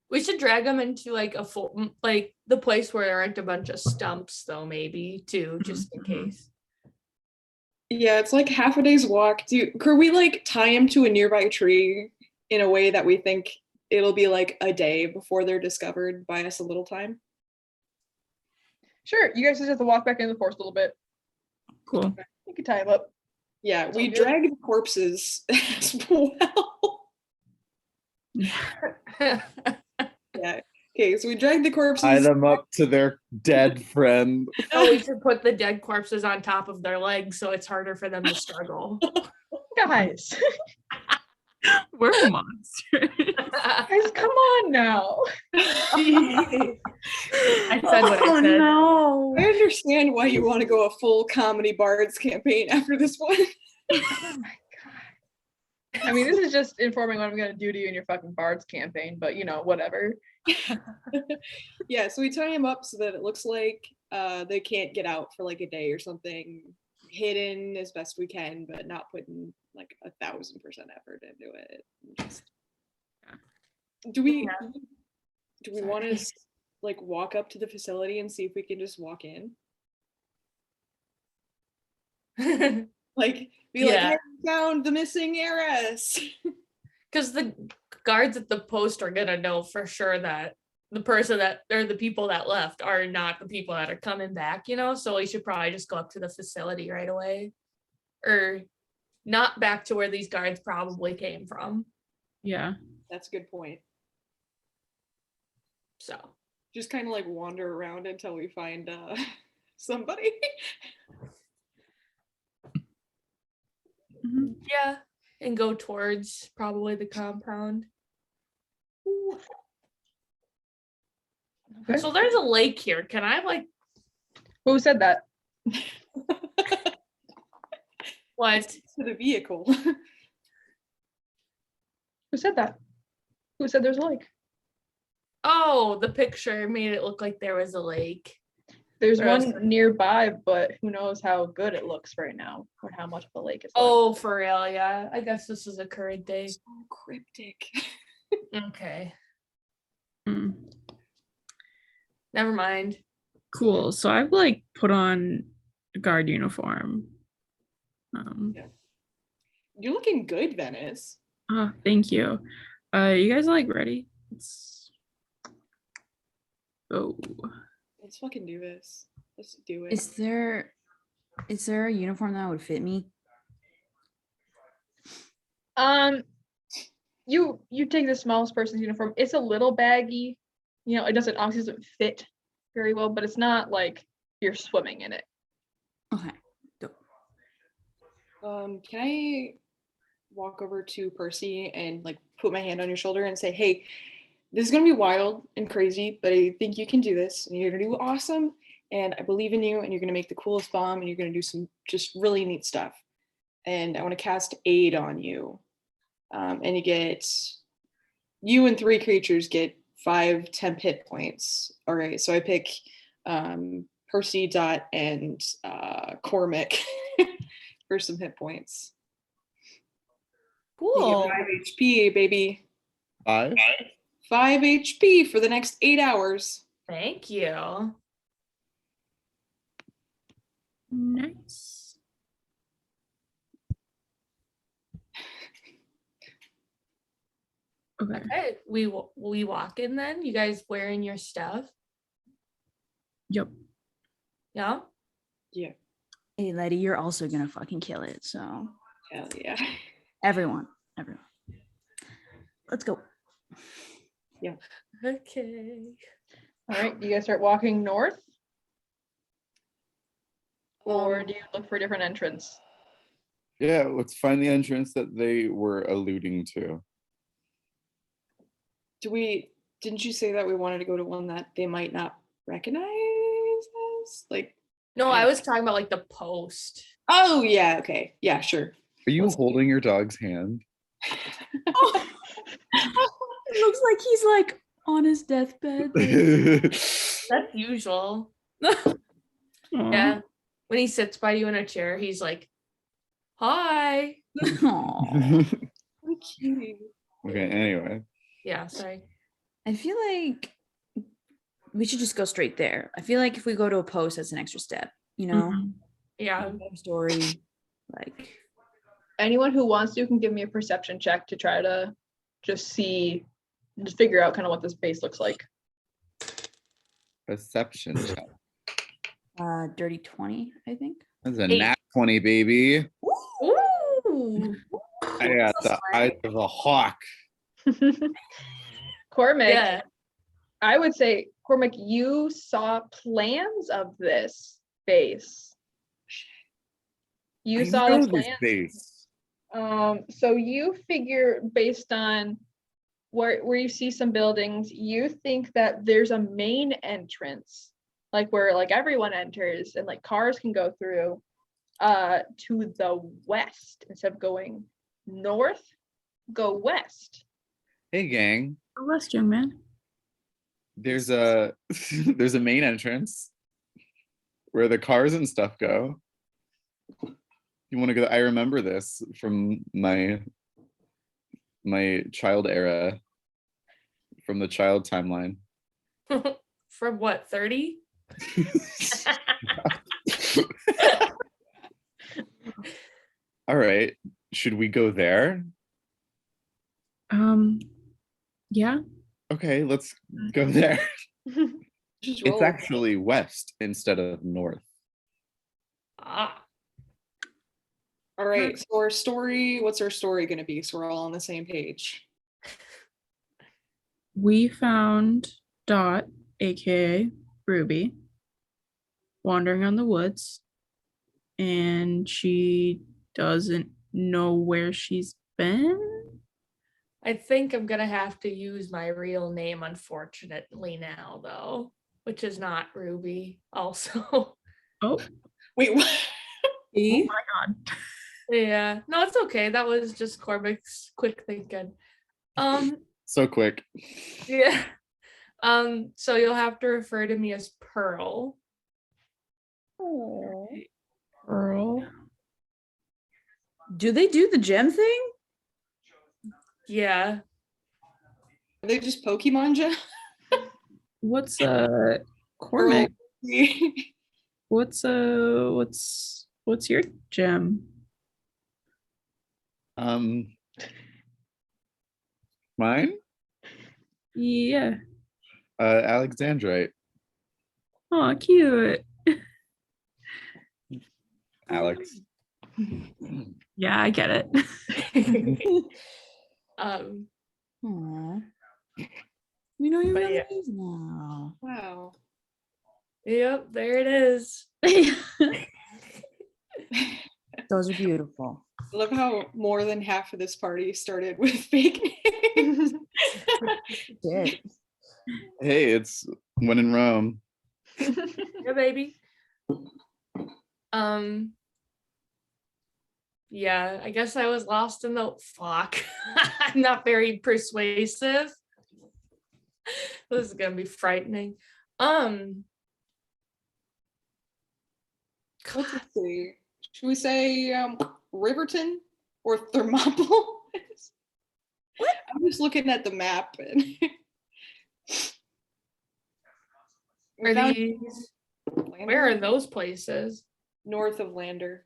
We should drag them into like a full, like the place where there aren't a bunch of stumps, though, maybe too, just in Mhm. case. yeah, it's like half a day's walk. Could we like tie him to a nearby tree in a way that we think it'll be like a day before they're discovered by us a little time? Sure, you guys just have to walk back into the forest a little bit. Cool. You can tie him up. Yeah, we Sound good? drag the corpses as well. Yeah. Okay, so we drag the corpses. Tie them up to their dead friend. Oh, we should put the dead corpses on top of their legs so it's harder for them to struggle. Guys, We're monsters. guys, come on now. I said what I said. No. I understand why you want to go a full comedy bards campaign after this one. Oh my god. I mean, this is just informing what I'm gonna do to you in your fucking bards campaign, but whatever. Yeah, so we tie him up so that it looks like they can't get out for like a day or something, hidden as best we can, but not putting like 1,000% effort into it. Just... Do we want to like walk up to the facility and see if we can just walk in? Like be like, Yeah. hey, we found the missing heiress. Because the guards at the post are gonna know for sure that the person that or the people that left are not the people that are coming back, so we should probably just go up to the facility right away, or not back to where these guards probably came from. Yeah. That's a good point. So Just kind of like wander around until we find somebody. Mhm. yeah, and go towards probably the compound. Okay. So there's a lake here. Can I like Who said that? what? To the vehicle. Who said that? Who said there's a lake? Oh, the picture made it look like there was a lake. There's Or else- one nearby, but who knows how good it looks right now or how much of a lake it's. Oh, for real? Yeah, I guess this is a current day. So cryptic. Okay. Hmm. Never mind. Cool. So I've like put on a guard uniform. You're looking good, Venice. Thank you. You guys like ready? Let's go. Let's fucking do this. Let's do it. Is there a uniform that would fit me? You take the smallest person's uniform. It's a little baggy. You know, it obviously doesn't fit very well, but it's not like you're swimming in it. Okay. Can I walk over to Percy and like put my hand on your shoulder and say, hey, this is gonna be wild and crazy, but I think you can do this and you're gonna do awesome. And I believe in you and you're gonna make the coolest bomb and you're gonna do some just really neat stuff. And I want to cast aid on you. And you and 3 creatures get 5 temp hit points. All right, so I pick Percy, Dot, and Cormac for some hit points. You Cool. get 5 HP, baby. 5? 5 HP for the next 8 hours. Thank you. Nice. Okay. Okay, we walk in then. You guys wearing your stuff? Yep. Yeah. Yeah, Hey, Letty, you're also gonna fucking kill it. So hell yeah. everyone. Let's go. Okay. All right, you guys start walking north, or do you look for a different entrance? Yeah, let's find the entrance that they were alluding to. Didn't you say that we wanted to go to one that they might not recognize us? Like, No, I was talking about like the post. oh yeah, okay. Yeah, sure. Are you Let's- holding your dog's hand? It looks like he's like on his deathbed. That's usual. Yeah. When he sits by you in a chair, he's like, hi. Aw. Okay. Okay, anyway. Yeah, sorry. I feel like we should just go straight there. I feel like if we go to a post, that's an extra step, you know? Mhm. Yeah. Story, like Anyone who wants to can give me a perception check to try to just figure out kind of what this base looks like. Perception check. dirty 20, I think. That's a 8. nat 20, baby. Ooh. I got the eyes of a hawk. Cormac, Yeah. I would say, Cormac, you saw plans of this base. You I saw know the this plans. base. So you figure based on where you see some buildings, you think that there's a main entrance, like where like everyone enters and like cars can go through, to the west instead of going north, go west. Hey, gang. Go west, young man. There's a there's a main entrance where the cars and stuff go. You want to go? I remember this from my child era, from the child timeline. From what, 30? All right, should we go there? Yeah. Okay, let's go there. Just It's roll. actually west instead of north. Ah. All right. So our story, what's our story going to be? So we're all on the same page. We found Dot, aka Ruby, wandering on the woods, and she doesn't know where she's been. I think I'm gonna have to use my real name, unfortunately, now though, which is not Ruby. Also, Oh, Wait, what? oh my god. yeah, no, it's okay. That was just Corbic's quick thinking. So quick. Yeah. So you'll have to refer to me as Pearl. Pearl. Do they do the gem thing? Yeah. Are they just Pokemon gem? What's Cormac? Or- What's your gem? Mine? Yeah. Alexandrite. Oh, cute. Alex. Yeah, I get it. Um, Aw. We know your But real yeah. names now. Wow. yep, there it is. Those are beautiful. I love how more than half of this party started with fake names. Did. Hey, it's when in Rome. Yeah, baby. Yeah, I guess I was lost in the fuck. I'm not very persuasive. This is gonna be frightening. Let's see. Should we say Riverton or Thermopylae? I'm just looking at the map and we Are found these, Lander, where are those places? north of Lander.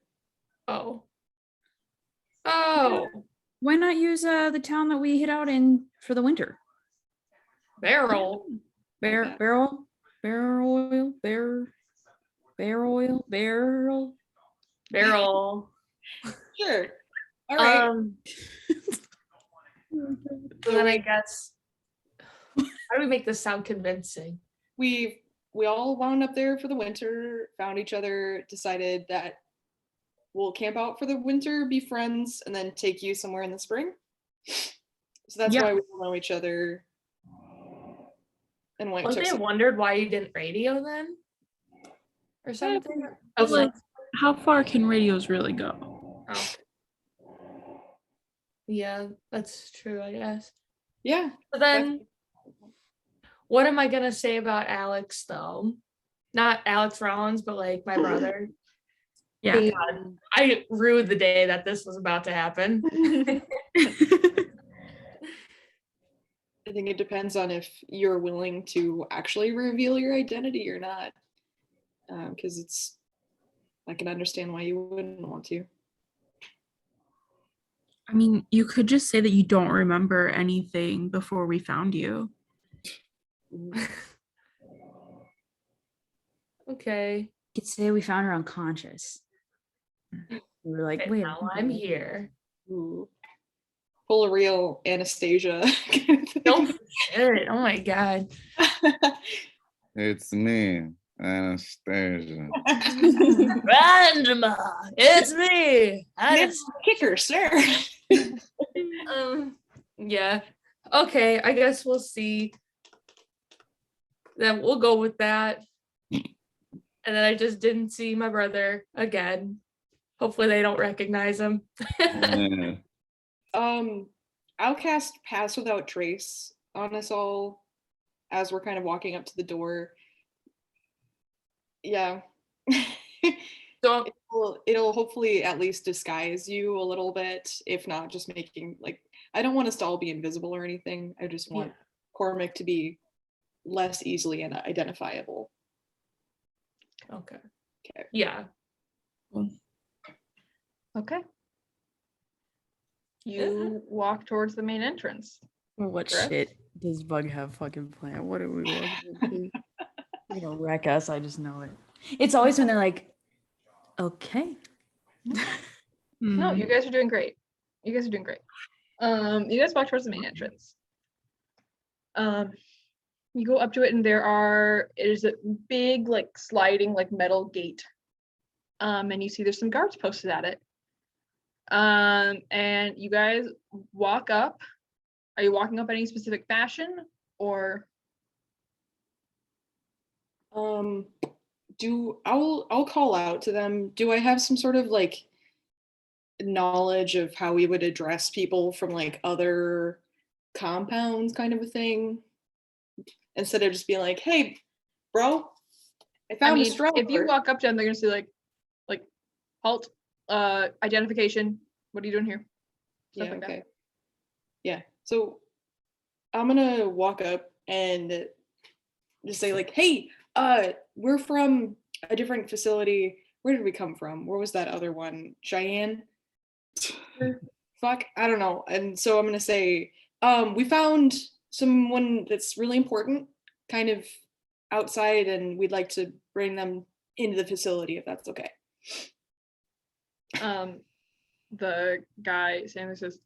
Oh. Oh, Why not use the town that we hid out in for the winter? barrel. Bear oil, barrel. Barrel. Sure. All right. So then I guess, how do we make this sound convincing? we all wound up there for the winter, found each other, decided that we'll camp out for the winter, be friends, and then take you somewhere in the spring. So that's Yeah. why we all know each other and went Well, to they wondered why you didn't radio then? Or something? But like, how far can radios really go? Oh. Yeah, that's true, I guess. yeah. But then, what am I gonna say about Alex though? Not Alex Rollins, but like my brother. Yeah. God, I ruined the day that this was about to happen. I think it depends on if you're willing to actually reveal your identity or not. Because I can understand why you wouldn't want to. I mean, you could just say that you don't remember anything before we found you. Okay. You could say we found her unconscious. We were like, And wait. now I'm here. Ooh. Pull a real Anastasia. No shit. Oh my god. It's me, Anastasia. Grandma, it's me. Kicker, sir. Yeah. Okay, I guess we'll see. Then we'll go with that. And then I just didn't see my brother again. Hopefully they don't recognize him. Yeah. I'll cast Pass Without Trace on us all as we're kind of walking up to the door. Yeah. So It'll hopefully at least disguise you a little bit, if not just making like, I don't want us to all be invisible or anything. I just want Cormac to be less easily identifiable. okay. Okay. Yeah. Okay. You walk towards the main entrance. What Correct? shit does Bug have fucking planned? What are we walking into? They're gonna wreck us. I just know it. It's always when they're like, okay. No, you guys are doing great. You guys are doing great. You guys walk towards the main entrance. You go up to it and it is a big like sliding like metal gate. And you see there's some guards posted at it. And you guys walk up. Are you walking up any specific fashion or? I'll call out to them. Do I have some sort of like knowledge of how we would address people from like other compounds kind of a thing? Instead of just being like, hey, bro, I found a stroller. If you walk up to them, they're gonna say like halt, identification. What are you doing here? Stuff Yeah, like okay. Yeah. So I'm gonna walk up and just say like, hey, we're from a different facility. Where did we come from? Where was that other one? Cheyenne? Fuck, I don't know. And so I'm gonna say, we found someone that's really important, kind of outside, and we'd like to bring them into the facility if that's okay. The guy Stanley says,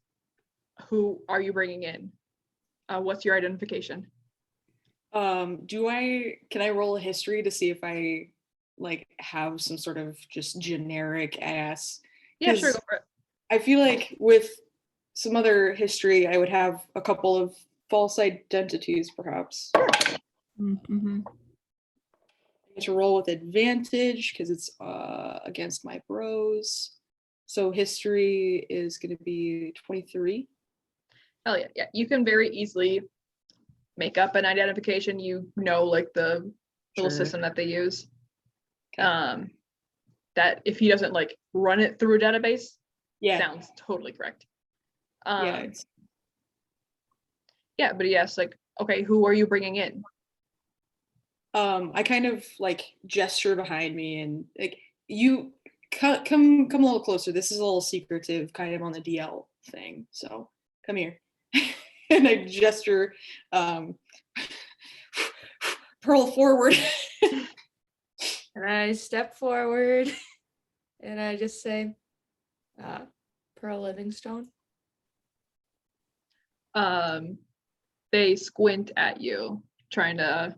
"Who are you bringing in? What's your identification?" Can I roll a history to see if I like have some sort of just generic ass? Yeah, sure, 'Cause go for it. I feel like with some other history, I would have a couple of false identities, perhaps. Mm-hmm. I get to roll with advantage because it's against my bros. So history is going to be 23. Hell yeah, yeah. You can very easily make up an identification. You know, like the little Sure. system that they use. Okay. That if he doesn't like run it through a database, Yeah. sounds totally correct. Yeah. It's, Yeah, but yes, like, okay, who are you bringing in? I kind of like gesture behind me and like you come a little closer. This is a little secretive, kind of on the DL thing. So come here, and I gesture, Pearl forward. And I step forward and I just say, Pearl Livingstone. They squint at you, trying to,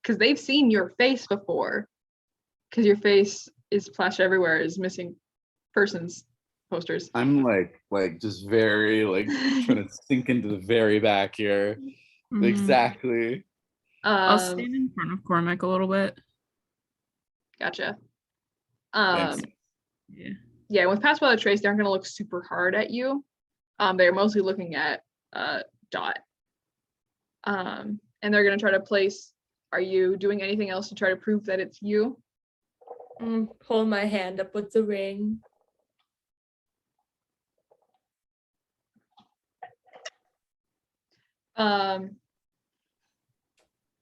because they've seen your face before, because your face is plastered everywhere as missing persons posters. I'm like just very like trying to sink into the very back here. Mhm. Exactly. I'll stand in front of Cormac a little bit. Gotcha. Thanks. Yeah. Yeah, with Pass Without a Trace, they aren't going to look super hard at you. They're mostly looking at Dot. And they're going to try to place, are you doing anything else to try to prove that it's you? Pull my hand up with the ring.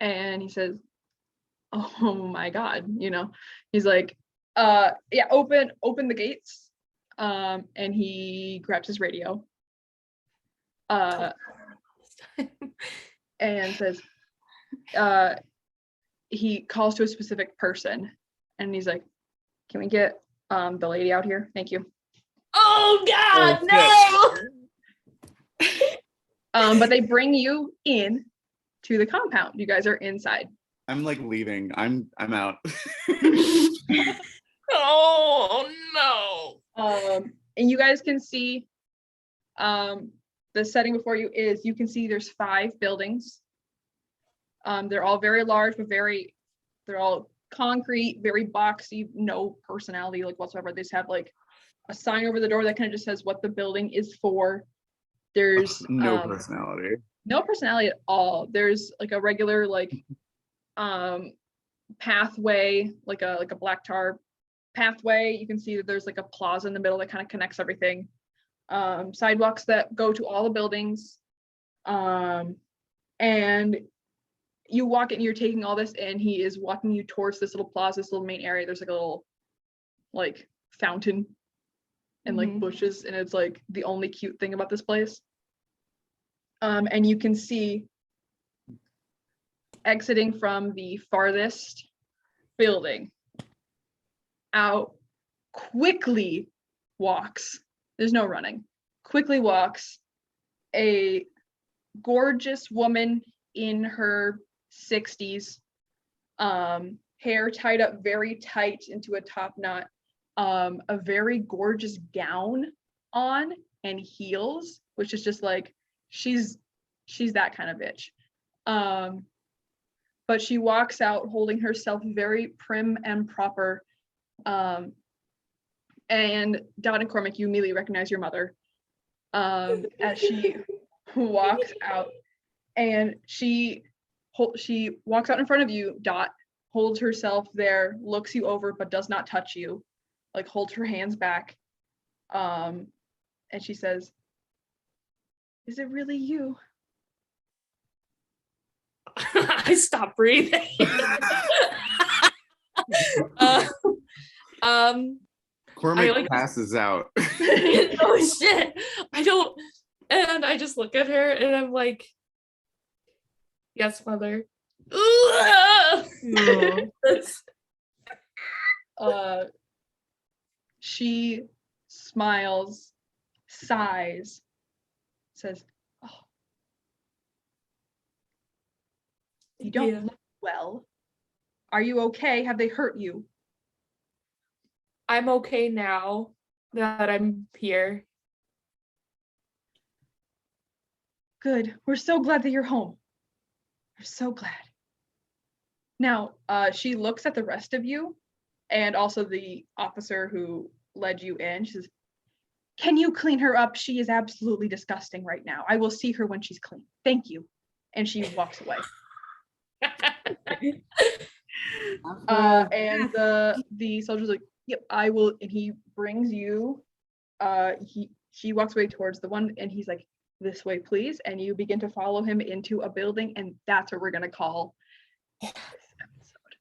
And he says, oh my God, he's like, yeah, open the gates. And he grabs his radio. And says, he calls to a specific person and he's like, can we get the lady out here? Thank you. Oh God, no! But they bring you in to the compound. You guys are inside. I'm like leaving. I'm out. Oh no! And you guys can see the setting before you is, you can see there's 5 buildings. They're all very large, but they're all concrete, very boxy, no personality like whatsoever. They just have like a sign over the door that kind of just says what the building is for. There's no personality. No personality at all. There's like a regular like pathway, like a black tar pathway. You can see that there's like a plaza in the middle that kind of connects everything. Sidewalks that go to all the buildings. And you walk in, you're taking all this in. He is walking you towards this little plaza, this little main area. There's like a little like fountain and like bushes, and it's like the only cute thing about this place. And you can see exiting from the farthest building out quickly walks, there's no running, quickly walks a gorgeous woman in her 60s, hair tied up very tight into a top knot, a very gorgeous gown on and heels, which is just like, she's that kind of bitch. But she walks out holding herself very prim and proper. And Dot and Cormac, you immediately recognize your mother as she walks out, and she walks out in front of you. Dot holds herself there, looks you over, but does not touch you, like holds her hands back. And she says, "Is it really you?" I stop breathing. Uh, Cormac like- passes out. oh shit. I don't, and I just look at her and I'm like, yes, mother. She smiles, sighs, says, "Oh, you don't Yeah. look well. Are you okay? Have they hurt you?" I'm okay now that I'm here. Good. We're so glad that you're home. We're so glad. Now, she looks at the rest of you and also the officer who led you in. She says, "Can you clean her up? She is absolutely disgusting right now. I will see her when she's clean. Thank you." And she walks away. And the soldier's like, "Yep, I will." And he brings you. She walks away towards the one, and he's like, "This way, please." And you begin to follow him into a building, and that's what we're gonna call this episode.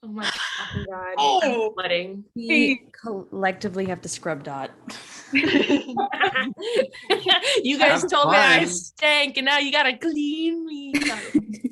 Oh my fucking god. Oh. I'm sweating. We collectively have to scrub Dot. You guys Have told me I fun. stank and now you gotta clean me.